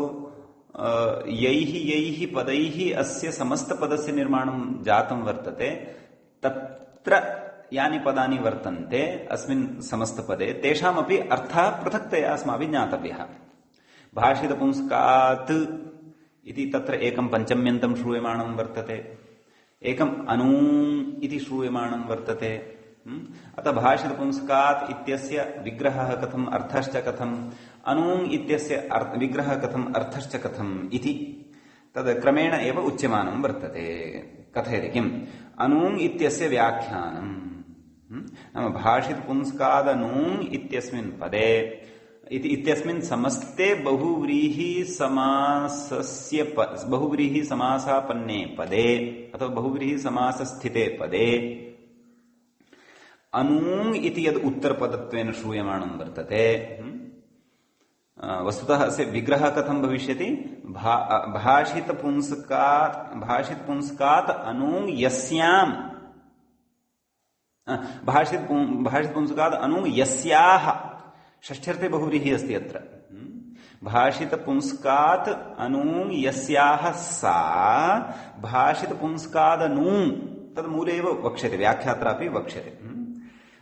यैः पदैः अस्य समस्तपदस्य निर्माणं जातं वर्तते तत्र यानि पदानि वर्तन्ते अस्मिन् समस्तपदे तेषामपि अर्थः पृथक्तया अस्माभिः ज्ञातव्यः। भाषितपुंस्कात् इति तत्र एकं पञ्चम्यन्तं श्रूयमाणं वर्तते, एकम् अनूङ् इति श्रूयमाणं वर्तते। अतः भाषितपुंस्कात् इत्यस्य विग्रहः कथम्, अर्थश्च कथम्, अनूङ् इत्यस्य विग्रहः कथम्, अर्थश्च कथम् इति तद् क्रमेण एव उच्यमानं वर्तते। कथयति किम् अनूङ् इत्यस्य व्याख्यानम्। नाम भाषितपुंस्कादनूङ् इत्यस्मिन् पदे इत्यस्मिन् समस्ते बहुव्रीहि समासापन्ने पदे अथवा बहुव्रीहि समासस्थिते पदे अनूङ् इति यद् उत्तरपदत्वेन श्रूयमाणं वर्तते वस्तुतः अस्य विग्रहः कथं भविष्यति? भाषितपुंस्कात् अनूङ् यस्यां भाषितपुंस्कात् अनूङ् यस्याः षष्ठ्यर्थे बहुव्रीहिः अस्ति अत्र। भाषितपुंस्कात् अनूङ् यस्याः सा भाषितपुंस्कादनूङ् तद्मूले एव वक्ष्यते, व्याख्यात्रापि वक्ष्यते।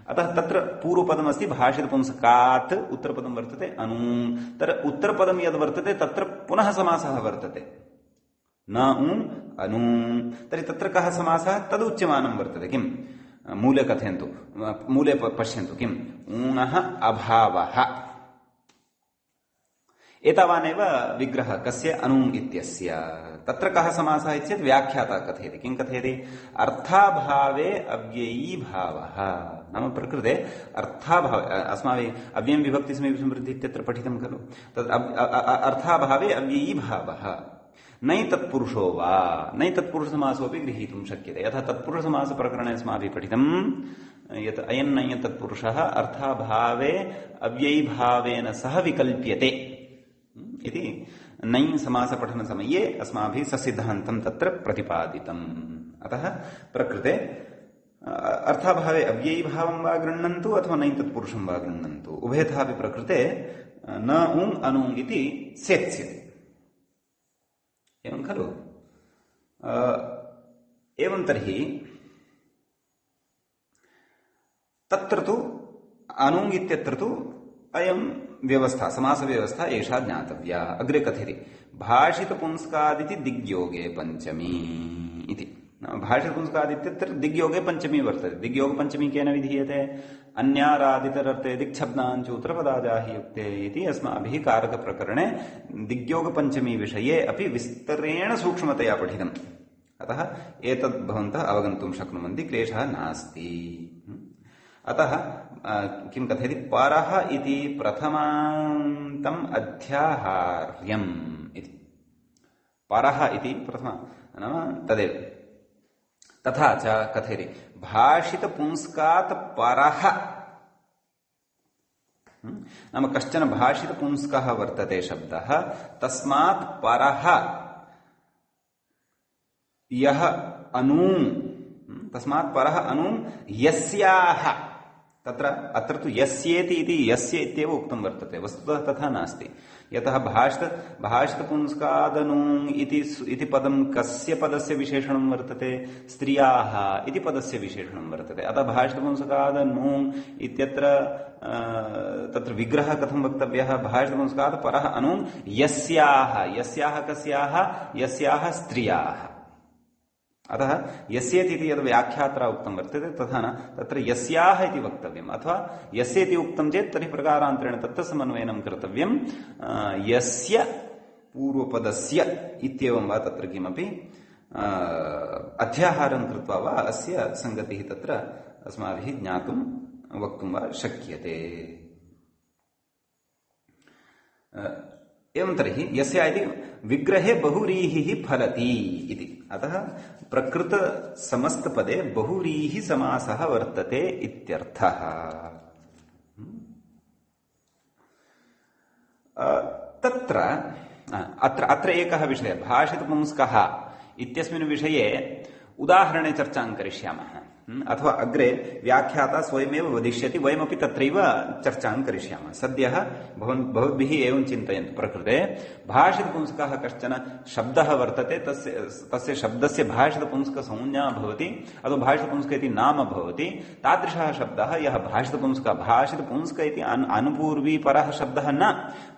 अतः तत्र पूर्वपदमस्ति भाषितपुंस्कात्, उत्तरपदं वर्तते अनूङ्। तत्र उत्तरपदं यद् वर्तते तत्र पुनः समासः वर्तते न ऊङ् अनूङ्। तर्हि तत्र कः समासः? तदुच्यमानं वर्तते। किम् मूले कथयन्तु, मूले पश्यन्तु किम् ऊङः अभावः एतावानेव विग्रह कस्य अणुम् इत्यस्य तत्र कः समासः इत्येतत् व्याख्याता कथयति। किं कथयति? अर्थाभावे अव्ययी भावः। नाम प्रकृते अर्थाभाव अस्माभिः अव्ययं विभक्ति समृद्धि इत्यत्र पठितं खलु। तद् अर्थाभावे अव्ययी भावः नैतत्पुरुषो वा नैतत्पुरुषसमासोऽपि गृहीतुं शक्यते। यथा तत्पुरुषसमासप्रकरणे अस्माभिः पठितं यत् अयं नञ् तत्पुरुषः अर्थाभावे अव्ययीभावेन सह विकल्प्यते इति नञ् समासपठनसमये अस्माभिः ससिद्धान्तं तत्र प्रतिपादितम्। अतः प्रकृते अर्थाभावे अव्ययीभावं वा गृह्णन्तु अथवा नञ् तत्पुरुषं वा गृह्णन्तु उभयथापि प्रकृते न उङ् अनुङ् इति सेत्स्यते। एवं खलु। एवं तर्हि तत्र तु अनुङ् इत्यत्र तु अयं व्यवस्था समासव्यवस्था एषा ज्ञातव्या। अग्रे कथयति भाषितपुंस्कादिति दिग्योगे पञ्चमी इति। भाषितपुंस्कादित्यत्र दिग्योगे पञ्चमी वर्तते। दिग्योगपञ्चमी केन विधीयते? अन्यारादितरर्थे दिक्छब्दाञ्चूत्रपदाजाहि युक्ते इति अस्माभिः कारकप्रकरणे दिग्योगपञ्चमी विषये अपि विस्तरेण सूक्ष्मतया पठितम्। अतः एतद् भवन्तः अवगन्तुं शक्नुवन्ति, क्लेशः नास्ति। अतः किं कथयति? परः इति प्रथमान्तम् अध्याहार्यम् इति। परः इति प्रथमा नाम तदेव। तथा च कथयति भाषितपुंस्कात् परः नाम कश्चन भाषितपुंस्कः वर्तते शब्दः, तस्मात् परः यः अनून् तस्मात् परः अनून् यस्याः तत्र अत्र तु यस्येति इति यस्य इत्येव उक्तं वर्तते। वस्तुतः तथा नास्ति। यतः भाषितपुंस्कादनूङ् इति पदं कस्य पदस्य विशेषणं वर्तते? स्त्रियाः इति पदस्य विशेषणं वर्तते। अतः भाषितपुंस्कादनूङ् इत्यत्र तत्र विग्रहः कथं वक्तव्यः? भाषितपुंस्कात् परः अनूङ् यस्याः कस्याः? यस्याः स्त्रियाः। अतः यस्येति इति यद् व्याख्यात्रा उक्तं वर्तते तथा न तत्र यस्याः इति वक्तव्यम्। अथवा यस्येति उक्तं चेत् तर्हि प्रकारान्तरेण तत्र समन्वयनं कर्तव्यं यस्य पूर्वपदस्य इत्येवं वा तत्र किमपि अध्याहारं कृत्वा वा अस्य सङ्गतिः तत्र अस्माभिः ज्ञातुं वक्तुं वा शक्यते। एवं तर्हि यस्य इति विग्रहे बहुव्रीहिः फलति इति। अतः प्रकृत समस्तपदे बहुव्रीहि समासः वर्तते इत्यर्थः। तत्र अत्र एकः विषयः भाषितपुंस्कः इत्यस्मिन् विषये उदाहरणे चर्चां करिष्यामः। अथवा अग्रे व्याख्याता स्वयमेव वदिष्यति, वयमपि तत्रैव चर्चां करिष्यामः। सद्यः भवद्भिः एवं चिन्तयन्तु। प्रकृते भाषितपुंस्कः कश्चन शब्दः वर्तते, तस्य शब्दस्य भाषितपुंस्कसंज्ञा भवति अथवा भाषितपुंस्क इति नाम भवति। तादृशः शब्दः यः भाषितपुंस्क इति अनुपूर्वीपरः शब्दः न,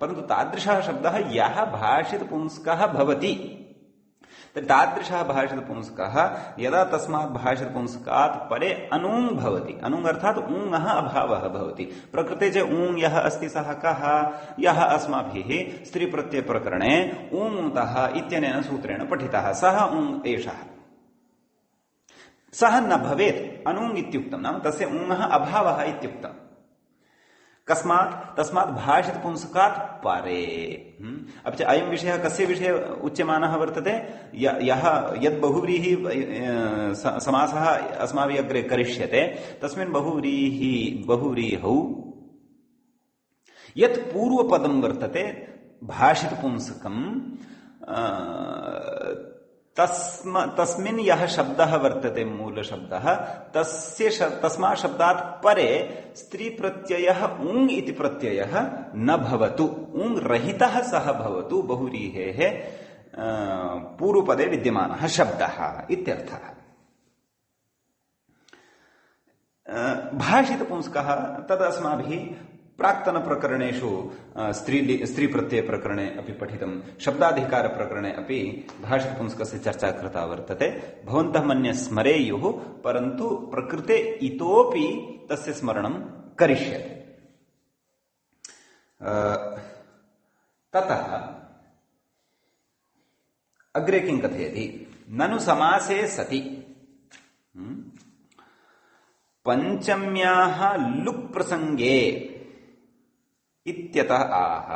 परन्तु तादृशः शब्दः यः भाषितपुंस्कः भवति। तादृशः भाषितपुंस्कः यदा तस्मात् भाषितपुंस्कात् परे अनूङ् भवति, अनूङ् अर्थात् ऊङः अभावः भवति। प्रकृते च ऊङ् यः अस्ति सः कः? यः अस्माभिः स्त्रीप्रत्ययप्रकरणे ऊङुतः इत्यनेन सूत्रेण पठितः सः ऊङ् एषः। सः न भवेत् अनूङ् इत्युक्तं, नाम तस्य ऊङः अभावः इत्युक्तम्। तस्मात् भाषितपुंस्कात् परे। अपि च अयं विषयः कस्य विषये उच्यमानः वर्तते? यद् बहुव्रीहि समासः अस्माभिः अग्रे करिष्यते तस्मिन् बहुव्रीहौ यत् पूर्वपदं वर्तते भाषितपुंस्कं तस्मिन् यः शब्दः वर्तते मूलशब्दः तस्मात् शब्दात् परे स्त्रीप्रत्ययः ऊङ् इति प्रत्ययः न भवतु, ऊङ् रहितः सः भवतु बहुव्रीहेः पूर्वपदे विद्यमानः शब्दः इत्यर्थः। भाषितपुंस्कः तदस्माभिः प्राक्तनप्रकरणेषु स्त्रीप्रत्ययप्रकरणे अपि पठितं, शब्दाधिकारप्रकरणे अपि भाषितपुंस्कस्य चर्चा कृता वर्तते। भवन्तः मन्ये स्मरेयुः, परन्तु प्रकृते इतोपि तस्य स्मरणं करिष्यते। ततः अग्रे किं कथयति? ननु समासे सति पंचम्याः लुक् प्रसंगे इत्यतः आह।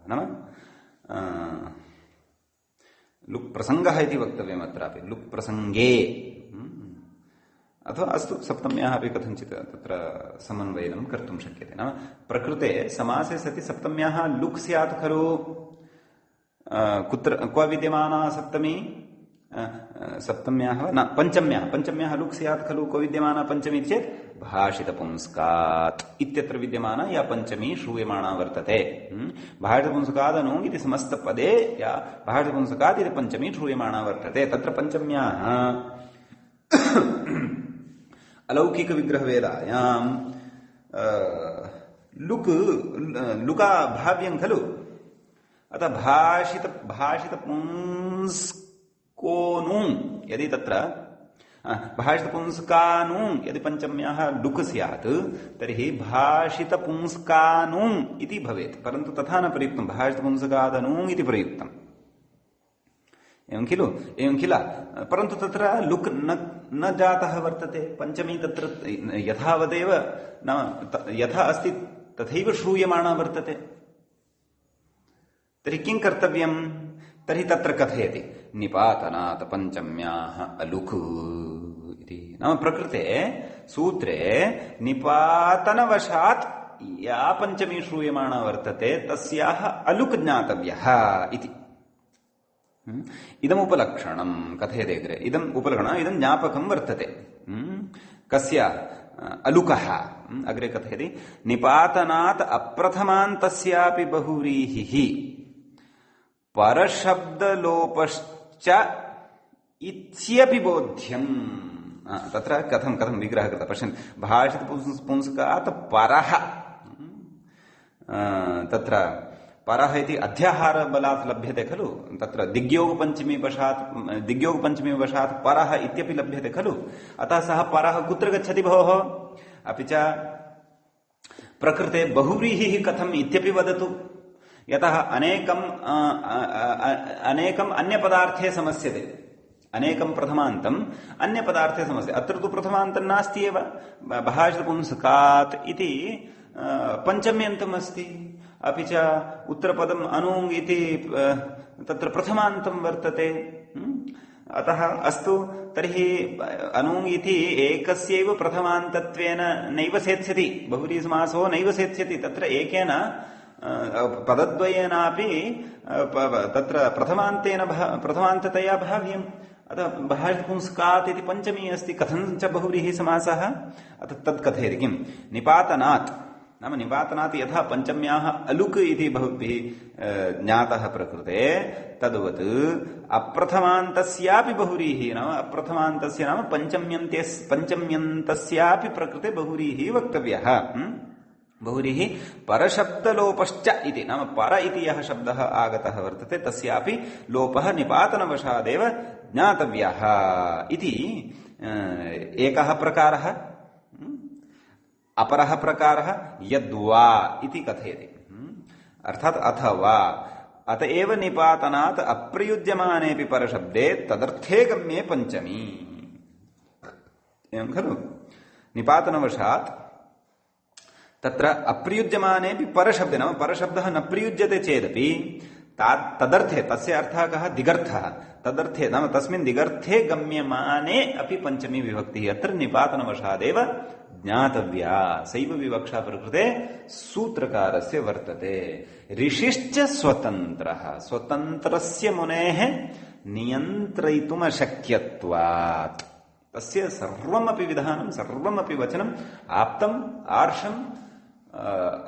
नाम लुक् प्रसंगः इति वक्तव्यम् अत्रापि। लुक् प्रसंगे अथवा अस्तु सप्तम्याः अपि कथञ्चित् तत्र समन्वयनं कर्तुं शक्यते। नाम प्रकृते समासे सति सप्तम्याः लुक् स्यात् खलु। कुत्र क्व विद्यमाना सप्तमी? सप्तम्याः न पंचम्याः लुक् स्यात् खलु। क्व विद्यमाना पंचमी चेत् भाषितपुंस्कात् इत्यत्र विद्यमाना या पंचमी श्रूयमाणा वर्तते। भाषितपुंस्कादनु इति समस्तपदे या भाषितपुंस्कात् इति पंचमी श्रूयमाणा वर्तते। तत्र पंचम्याः अलौकिक विग्रहवेदायां लुका भाव्यं खलु। अतः भाषितपुंस्कोनु यदि तत्र भाषितपुंस्कानु यदि पंचम्याः लुक् स्यात् तर्हि भाषितपुंस्कानु इति भवेत्। परन्तु तथा न प्रयुक्तं, भाषितपुंस्कादनु इति प्रयुक्तम्। एवं खलु, एवं किल। परन्तु तत्र लुक् न जातः वर्तते। पंचमी तत्र यथावदेव न यथा अस्ति तथैव श्रूयमाणा वर्तते। तर्हि किं कर्तव्यं? तर्हि तत्र कथयति निपातनात् पंचम्याः अलुक् इति। नाम प्रकृते सूत्रे निपातनवशात् या पंचमी श्रूयमाणा वर्तते तस्याः अलुक् ज्ञातव्यः इति। इदम् उपलक्षणं कथयति अग्रे। इदम् उपलक्षणम्, इदं ज्ञापकं वर्तते। कस्य? अलुकः। अग्रे कथयति निपातनात् अप्रथमान्तस्यापि बहुव्रीहिः परशब्दलोपश्च इत्यपि बोध्यम्। तत्र कथं विग्रहः कृतः पश्यन्तु। भाषितपुंस्कात् परः, तत्र परः इति अध्याहारबलात् लभ्यते खलु। तत्र दिग्योगपञ्चमीवशात् परः इत्यपि लभ्यते खलु। अतः सः परः कुत्र गच्छति भोः? अपि च प्रकृते बहुव्रीहिः कथम् इत्यपि वदतु। यतः अनेकम् अन्यपदार्थे समस्यते। अनेकं प्रथमान्तम् अन्यपदार्थे समस्यते। अत्र तु प्रथमान्तं नास्ति एव। भाषितपुंस्कात् इति पञ्चम्यन्तम् अस्ति। अपि च उत्तरपदम् अनुङ् इति तत्र प्रथमान्तं वर्तते। अतः अस्तु, तर्हि अनुङ् इति एकस्यैव प्रथमान्तत्वेन नैव सेत्स्यति। बहुव्रीहिसमासो नैव सेत्स्यति। तत्र एकेन पदद्वयेनापि तत्र प्रथमान्ततया भाव्यम्। अतः भाषितपुंस्कात् इति पञ्चमी अस्ति। कथं च बहुव्रीहिसमासः? अतः तत् कथयति किम्? निपातनात्, नाम निपातनात् यथा पंचम्याः अलुक् इति बहुभिः ज्ञातः प्रकृते, तद्वत् अप्रथमान्तस्यापि बहुव्रीहिः, नाम अप्रथमान्तस्य नाम पंचम्यन्तस्यापि प्रकृते बहुव्रीहिः वक्तव्यः। बहुव्रीहि परशब्दलोपश्च इति, नाम पर इति यः शब्दः आगतः वर्तते तस्यापि लोपः निपातनवशादेव ज्ञातव्यः इति एकः प्रकारः। अपरः प्रकारः यद्वा इति कथयति। अर्थात् अथवा अतएव निपातनात् अप्रयुज्यमानेऽपि परशब्दे तदर्थे गम्ये पंचमी। एवं खलु। निपातनवशात् तत्र अप्रयुज्यमानेऽपि परशब्दे, नाम परशब्दः न प्रयुज्यते चेदपि तदर्थे, तस्य अर्थः कः? दिगर्थः। तदर्थे नाम तस्मिन् दिगर्थे गम्यमाने अपि पंचमी विभक्तिः अत्र निपातनवशादेव ज्ञातव्या। सैव विवक्षा प्रकृते सूत्रकारस्य वर्तते। ऋषिश्च स्वतन्त्रः, स्वतन्त्रस्य मुनेः नियन्त्रयितुमशक्यत्वात्। तस्य सर्वमपि विधानं, सर्वमपि वचनम् आप्तम् आर्षम्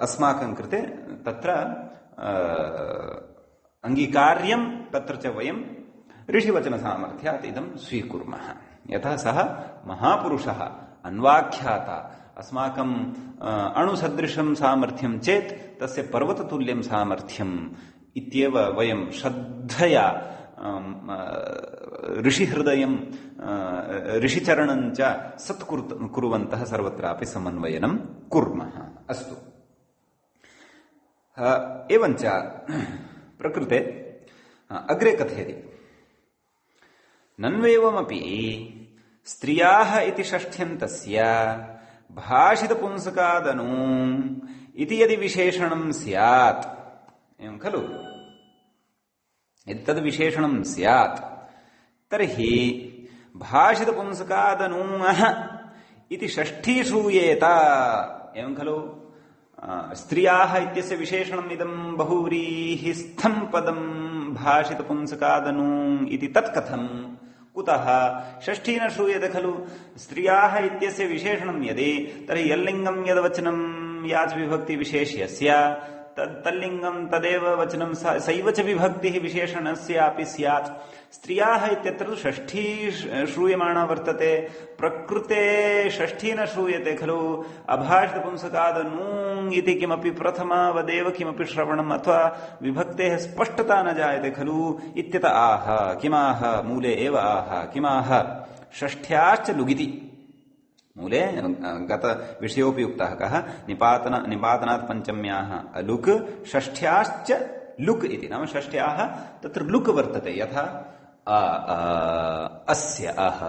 अस्माकं कृते तत्र अंगीकार्यं। तत्र च वयं ऋषिवचनसामर्थ्यात् इदं स्वीकुर्मः। यथा सः महापुरुषः अन्वाख्याता, अस्माकं अणुसदृशं सामर्थ्यं चेत् तस्य पर्वततुल्यं सामर्थ्यम् इत्येव वयं श्रद्धया ऋषिहृदयं ऋषिचरणं च सत्कुर्वन्तः सर्वत्रापि समन्वयनं कुर्मः। अस्तु, एवञ्च प्रकृते अग्रे कथयति नन्वेवमपि स्त्रियाः इति षष्ठ्यन्तस्य भाषितपुंसकादनु इति यदि विशेषणं स्यात् एवं खलु यदि तद् विशेषणं स्यात् तर्हि भाषितपुंसकादनूः इति षष्ठी श्रूयेत एवं खलु स्त्रियाः इत्यस्य विशेषणम् इदं बहुव्रीहिस्थं पदं भाषितपुंसकादनु इति तत् कथं कुतः षष्ठी न श्रूयते खलु स्त्रियाः इत्यस्य विशेषणं यदि तर्हि यल्लिङ्गं यद्वचनं याच विभक्ति विशेष्यस्य तल्लिङ्गं तदेव वचनं सैव च विभक्तिः विशेषणस्यापि स्यात् स्त्रियाः इत्यत्र षष्ठी श्रूयमाणा वर्तते प्रकृते षष्ठी न श्रूयते खलु अभाषितपुंसकादनु इति किमपि प्रथमावदेव किमपि श्रवणम् अथवा विभक्तेः स्पष्टता न जायते खलु इत्यत आह किमाह मूले एव आह किमाह षष्ठ्याश्च लुगिति मूले गत विषयोपि उक्तः कः निपातनात् पञ्चम्याः अलुक् षष्ठ्याश्च लुक् इति नाम षष्ठ्याः तत्र लुक् वर्तते यथा अस्य अह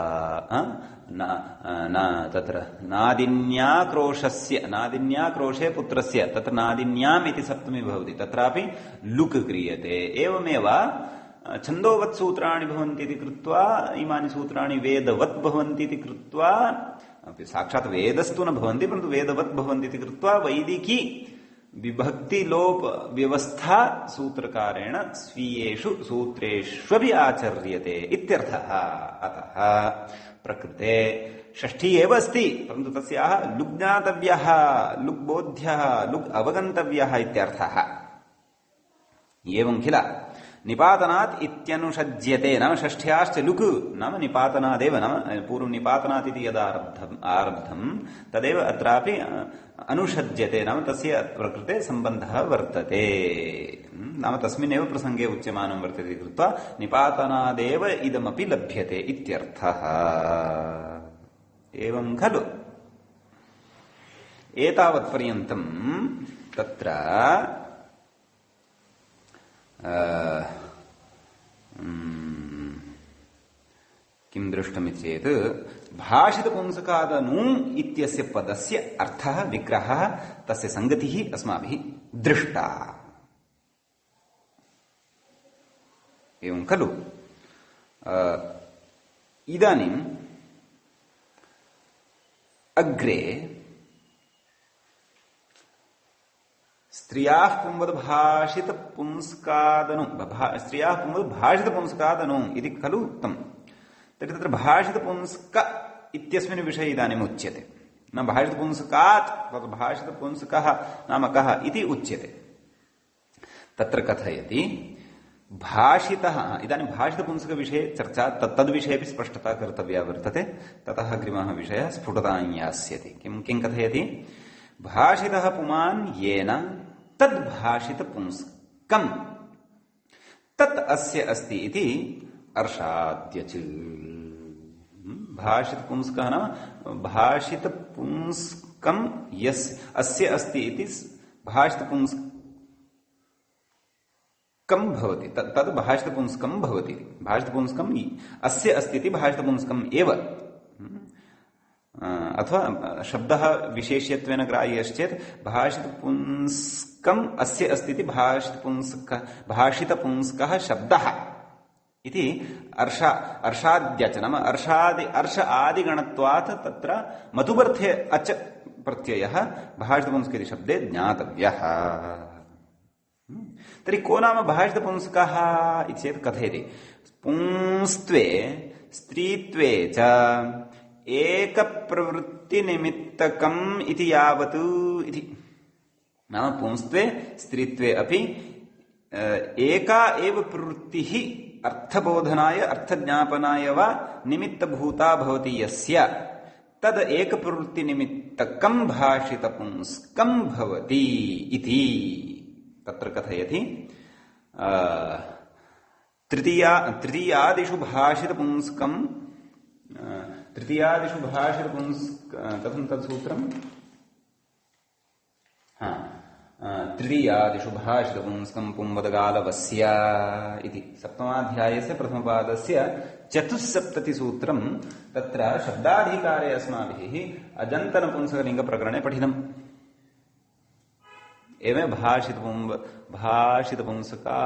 न तत्र नादिन्याक्रोशे पुत्रस्य तत्र नादिन्याम् इति सप्तमी भवति तत्रापि लुक् क्रियते एवमेव छन्दोवत् सूत्राणि भवन्ति इति कृत्वा इमानि सूत्राणि वेदवत् भवन्ति इति कृत्वा अपि साक्षात् वेदस्तु न भवन्ति परन्तु वेदवत् भवन्ति इति कृत्वा वैदिकी विभक्ति लोप व्यवस्था सूत्रकारेण स्वीयेषु सूत्रेष्वपि आचर्यते इत्यर्थः अतः प्रकृते षष्ठी एव अस्ति परन्तु तस्याः लुग् ज्ञातव्यः लुग् बोध्यः लुग् अवगन्तव्यः इत्यर्थः एवं किल निपातनात् इत्यनुषज्यते नाम षष्ठ्याश्च लुक् नाम निपातनादेव नाम पूर्वं निपातनात् इति यदा आरब्धं तदेव अत्रापि अनुषज्यते नाम तस्य प्रकृते सम्बन्धः वर्तते नाम तस्मिन्नेव प्रसङ्गे उच्यमानं वर्तते कृत्वा निपातनादेव इदमपि लभ्यते इत्यर्थः एवं खलु एतावत्पर्यन्तं तत्र किं दृष्टमिति चेत् भाषितपुंसकादनु इत्यस्य पदस्य अर्थः विग्रहः तस्य संगतिः अस्माभिः दृष्टा एवं खलु इदानीम् अग्रे स्त्रियाः पुंवद्भाषितपुंस्कादनु स्त्रियाः पुंवद्भाषितपुंस्कादनु इति खलु उक्तम् तर्हि तत्र भाषितपुंस्क इत्यस्मिन् विषये इदानीम् उच्यते न भाषितपुंस्कात् तत्र भाषितपुंस्कः नाम कः इति उच्यते तत्र कथयति भाषितः इदानीं भाषितपुंस्कविषये चर्चा तद्विषयेपि स्पष्टता कर्तव्या वर्तते ततः अग्रिमः विषयः स्फुटतां यास्यति किं कथयति भाषितः पुमान् येन तद्भाषितपुंस्कम् तत् अस्य अस्ति इति अर्षाद्यच भाषितपुंस्कः नाम भाषितपुंस्कम् यस्य अस्य अस्ति इति भाषितपुंस्कम् भवति तद् भाषितपुंस्कम् भवति भाषितपुंस्कम् अस्य अस्ति इति भाषितपुंस्कम् एव अथवा शब्दः विशेष्यत्वेन ग्राह्यश्चेत् भाषितपुंस्कम् अस्य अस्ति इति भाषितपुंस्कः शब्दः इति अर्षाद्यच नाम अर्ष आदिगणत्वात् तत्र मतुबर्थे अच प्रत्ययः भाषितपुंस्क इति शब्दे ज्ञातव्यः तर्हि को नाम भाषितपुंस्कः इति चेत् कथयति पुंस्त्वे स्त्रीत्वे च एकप्रवृत्तिनिमित्तकम् इति यावत् इति नाम पुंस्त्वे स्त्रीत्वे अपि एका एव प्रवृत्तिः अर्थबोधनाय अर्थज्ञापनाय वा निमित्तभूता भवति यस्य तद् एकप्रवृत्तिनिमित्तकम् भाषितपुंस्कम् भवति इति तत्र कथयति तृतीयादिषु भाषितपुंस्कम् कथं तत् सूत्रम् तृतीयादिषु भाषितपुंस्कं पुंवदगालवस्य इति सप्तमाध्यायस्य प्रथमपादस्य चतुस्सप्ततिसूत्रं तत्र शब्दाधिकारे अस्माभिः अजन्तनपुंसकलिङ्गप्रकरणे पठितम्। एवं भाषितपुंसका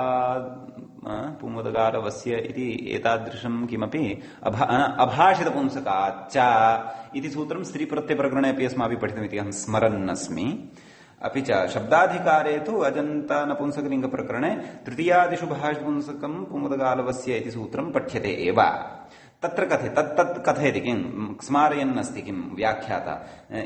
पुंवदगालवस्य इति एतादृशं किमपि अभाषितपुंसकाच्च इति सूत्रं स्त्रीप्रत्ययप्रकरणे अपि अस्माभिः पठितमिति अहं स्मरन्नस्मि। अपि च शब्दाधिकारे तु अजन्तनपुंसकलिङ्गप्रकरणे तृतीयादिषु भाषितपुंसकं पुंवदगालवस्य इति सूत्रं पठ्यते एव। तत्र तत् कथयति किं स्मारयन्नस्ति किं व्याख्याता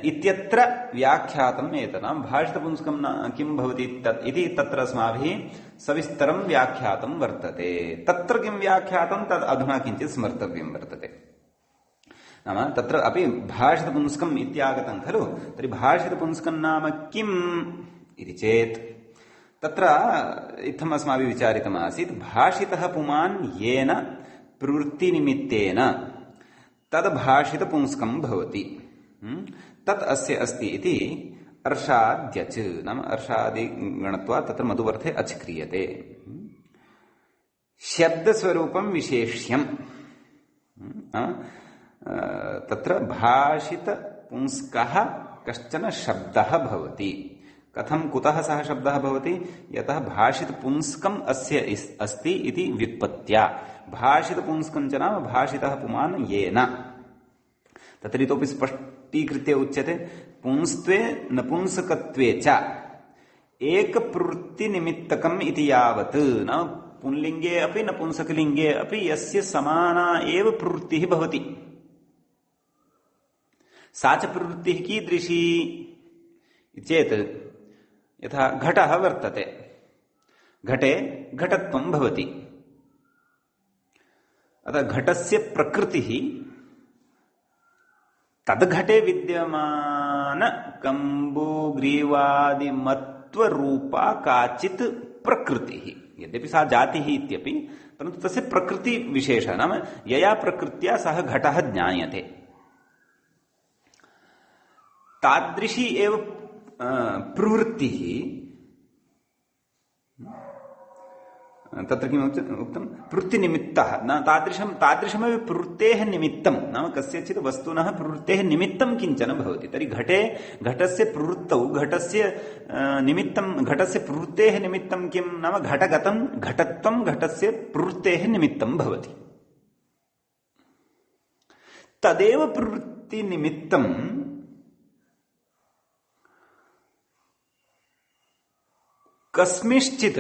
इत्यत्र व्याख्यातम् एतनां भाषितपुंसकं किं भवति इति तत्र अस्माभिः सविस्तरं व्याख्यातं वर्तते। तत्र किं व्याख्यातं तद् अधुना किञ्चित् स्मर्तव्यं वर्तते। नाम तत्र अपि भाषितपुंस्कम् इत्यागतं खलु, तर्हि भाषितपुंस्कं नाम किम् इति चेत् तत्र इत्थम् अस्माभिः विचारितमासीत्, भाषितः पुमान् येन प्रवृत्तिनिमित्तेन तद् भाषितपुंस्कं भवति, तत् अस्य अस्ति इति अर्षाद्यच् नाम अर्षादिगणत्वात् तत्र मधुवर्थे अच् क्रियते। शब्दस्वरूपं विशेष्यम् तत्र भाषितपुंस्कः कश्चन शब्दः भवति। कथं कुतः सः शब्दः भवति? यतः भाषितपुंस्कम् अस्य अस्ति इति व्युत्पत्त्या। भाषितपुंस्कं च नाम भाषितः पुमान् येन। तत्र इतोपि स्पष्टीकृत्य उच्यते, पुंस्त्वे नपुंसकत्वे च एकप्रवृत्तिनिमित्तकम् इति यावत् नाम पुंलिङ्गे अपि नपुंसकलिङ्गे अपि यस्य समाना एव प्रवृत्तिः भवति। सा च प्रवृत्तिः कीदृशी चेत् यथा घटः वर्तते, घटे घटत्वं भवति। अतः घटस्य प्रकृतिः तद्घटे विद्यमान कम्बुग्रीवादिमत्वरूपा काचित् प्रकृतिः। यद्यपि सा जातिः इत्यपि, परन्तु तस्य प्रकृतिविशेषः नाम यया प्रकृत्या सः घटः ज्ञायते तादृशी एव प्रवृत्तिः। तत्र किम् उक्तं? प्रवृत्तिनिमित्तः न तादृशमेव प्रवृत्तेः निमित्तं नाम कस्यचित् वस्तुनः प्रवृत्तेः निमित्तं किञ्चन भवति। तर्हि घटस्य प्रवृत्तौ घटस्य निमित्तं घटस्य प्रवृत्तेः निमित्तं किं नाम घटगतं घटत्वं घटस्य प्रवृत्तेः निमित्तं भवति। तदेव प्रवृत्तिनिमित्तं कस्मिंश्चित्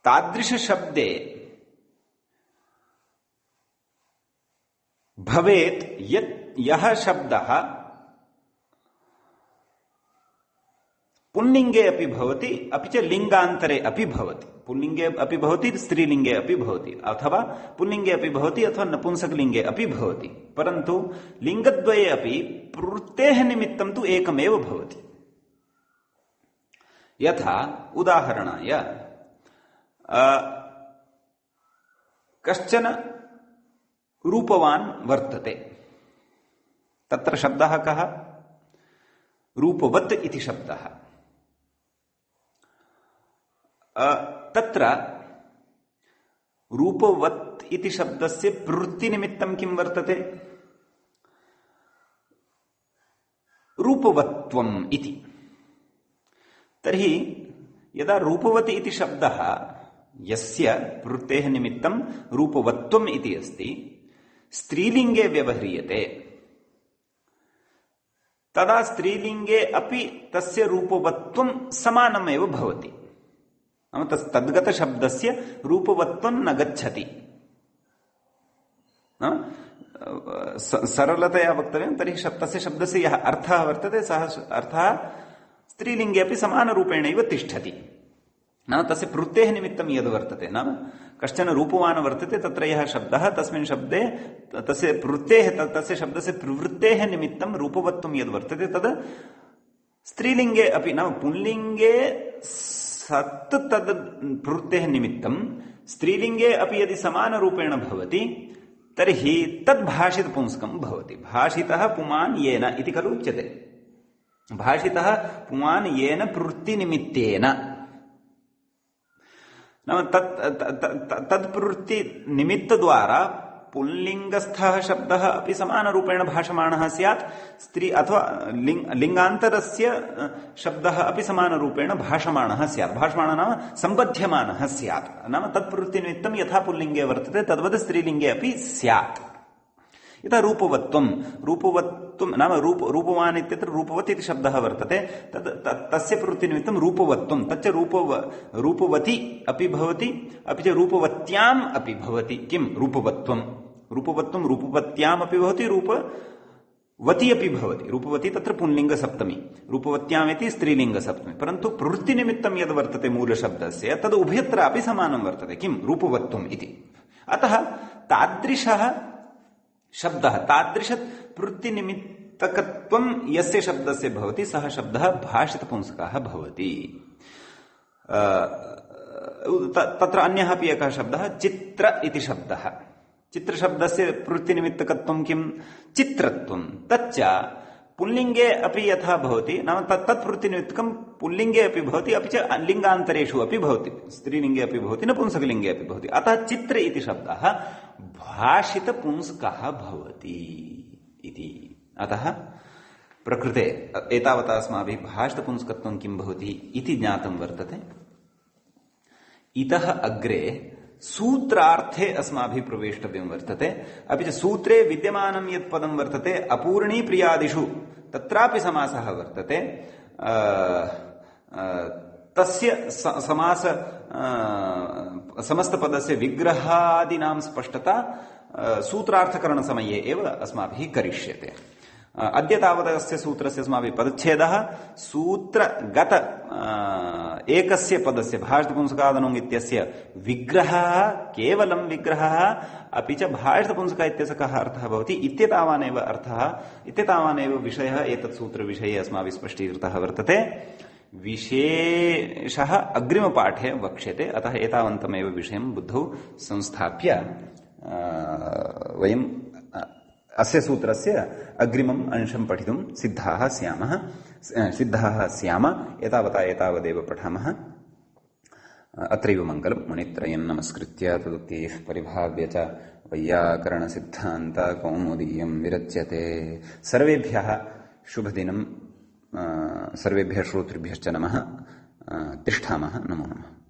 तादृशशब्दे भवेत् यः शब्दः पुल्लिङ्गे अपि भवति अपि च लिङ्गान्तरे अपि भवति। पुल्लिङ्गे अपि भवति, स्त्रीलिङ्गे अपि भवति, अथवा पुल्लिङ्गे अपि भवति अथवा नपुंसकलिङ्गे अपि भवति। परन्तु लिङ्गद्वये अपि प्रवृत्तेः निमित्तं तु एकमेव भवति। यथा उदाहरणाय कश्चन रूपवान् वर्तते, तत्र शब्दः कः? रूपवत् इति शब्दः। तत्र रूपवत् इति शब्दस्य प्रवृत्तिनिमित्तं किं वर्तते? रूपवत्वम् इति। तर्हि यदा रूपवत् इति शब्दः यस्य प्रवृत्तेः निमित्तं रूपवत्वम् इति अस्ति, स्त्रीलिङ्गे व्यवह्रियते, तदा स्त्रीलिङ्गे अपि तस्य रूपवत्वं समानमेव भवति। नाम तद्गतशब्दस्य रूपवत्वं न गच्छति। सरलतया वक्तव्यं तर्हि तस्य शब्दस्य यः अर्थः वर्तते सः अर्थः स्त्रीलिङ्गे अपि समानरूपेणैव तिष्ठति। नाम तस्य प्रवृत्तेः निमित्तं यद् वर्तते, नाम कश्चन रूपवान् वर्तते, तत्र यः शब्दः तस्मिन् शब्दे तस्य प्रवृत्तेः तस्य शब्दस्य प्रवृत्तेः निमित्तं रूपवत्वं यद् वर्तते तद् स्त्रीलिङ्गे अपि नाम पुल्लिङ्गे सत् तद् प्रवृत्तेः निमित्तं स्त्रीलिङ्गे अपि यदि समानरूपेण भवति तर्हि तद् भाषितपुंस्कं भवति। भाषितः पुमान् येन इति खलु उच्यते। भाषितः पुमान् येन प्रवृत्तिनिमित्तेन नाम तत्प्रवृत्तिनिमित्तद्वारा पुल्लिङ्गस्थः शब्दः अपि समानरूपेण भाषमाणः स्यात् स्त्री अथवा लिङ्गान्तरस्य शब्दः अपि समानरूपेण भाषमाणः स्यात् भाषमाणः नाम सम्बध्यमानः स्यात् नाम तत्प्रवृत्तिनिमित्तं यथा पुल्लिङ्गे वर्तते तद्वत् स्त्रीलिङ्गे अपि स्यात् यथा रूपवत्वं नाम रूपवान् इत्यत्र रूपवत् इति शब्दः वर्तते तस्य प्रवृत्तिनिमित्तं रूपवत्वं तच्च रूपवती अपि भवति अपि च रूपवत्याम् अपि भवति किं रूपवत्वं रूपवत्याम् अपि भवति रूपवती अपि भवति रूपवती तत्र पुल्लिङ्गसप्तमी रूपवत्याम् इति स्त्रीलिङ्गसप्तमी परन्तु प्रवृत्तिनिमित्तं यद् वर्तते मूलशब्दस्य तद् उभयत्रापि समानं वर्तते किं रूपवत्वम् इति अतः तादृशः शब्दः तादृश प्रवृत्तिनिमित्तकत्वं यस्य शब्दस्य भवति सः शब्दः भाषितपुंसकः भवति तत्र अन्यः अपि एकः शब्दः चित्र इति शब्दः चित्रशब्दस्य प्रवृत्तिनिमित्तकत्वं किं चित्रत्वं तच्च पुल्लिङ्गे अपि यथा भवति नाम तत्प्रवृत्तिनिमित्तकं पुल्लिङ्गे अपि भवति अपि च लिङ्गान्तरेषु अपि भवति स्त्रीलिङ्गे अपि भवति नपुंसकलिङ्गे अपि भवति अतः चित्र इति शब्दः भाषितपुंसकः भवति इति अतः प्रकृते एतावता अस्माभिः भाषितपुंसकत्वं किं भवति इति ज्ञातं वर्तते इतः अग्रे सूत्रार्थे अस्माभिः प्रवेष्टव्यं वर्तते अपि च सूत्रे विद्यमानं यत् पदं वर्तते अपूर्णी प्रियादिषु तत्रापि समासः वर्तते तस्य समास समस्तपदस्य विग्रहादीनां स्पष्टता सूत्रार्थकरणसमये एव अस्माभिः करिष्यते अद्य तावदस्य सूत्रस्य अस्माभिः पदच्छेदः सूत्रगत एकस्य पदस्य भाषितपुंसकादनुङ् इत्यस्य विग्रहः केवलं विग्रहः अपि च भाषितपुंसक इत्यस्य कः अर्थः भवति इत्येतावानेव अर्थः इत्येतावानेव विषयः एतत् सूत्रविषये अस्माभिः स्पष्टीकृतः वर्तते विशेषः अग्रिमपाठे वक्ष्यते अतः एतावन्तमेव विषयं बुद्धौ संस्थाप्य वयं अस्य सूत्रस्य अग्रिमम् अंशं पठितुं सिद्धाः स्याम एतावदेव पठामः अत्रैव मङ्गलं मुनित्रयं नमस्कृत्य तदुक्तिः परिभाव्य च वैयाकरणसिद्धान्तकौमुदीयं विरच्यते सर्वेभ्यः शुभदिनं सर्वेभ्यः श्रोतृभ्यश्च नमः तिष्ठामः नमो नमः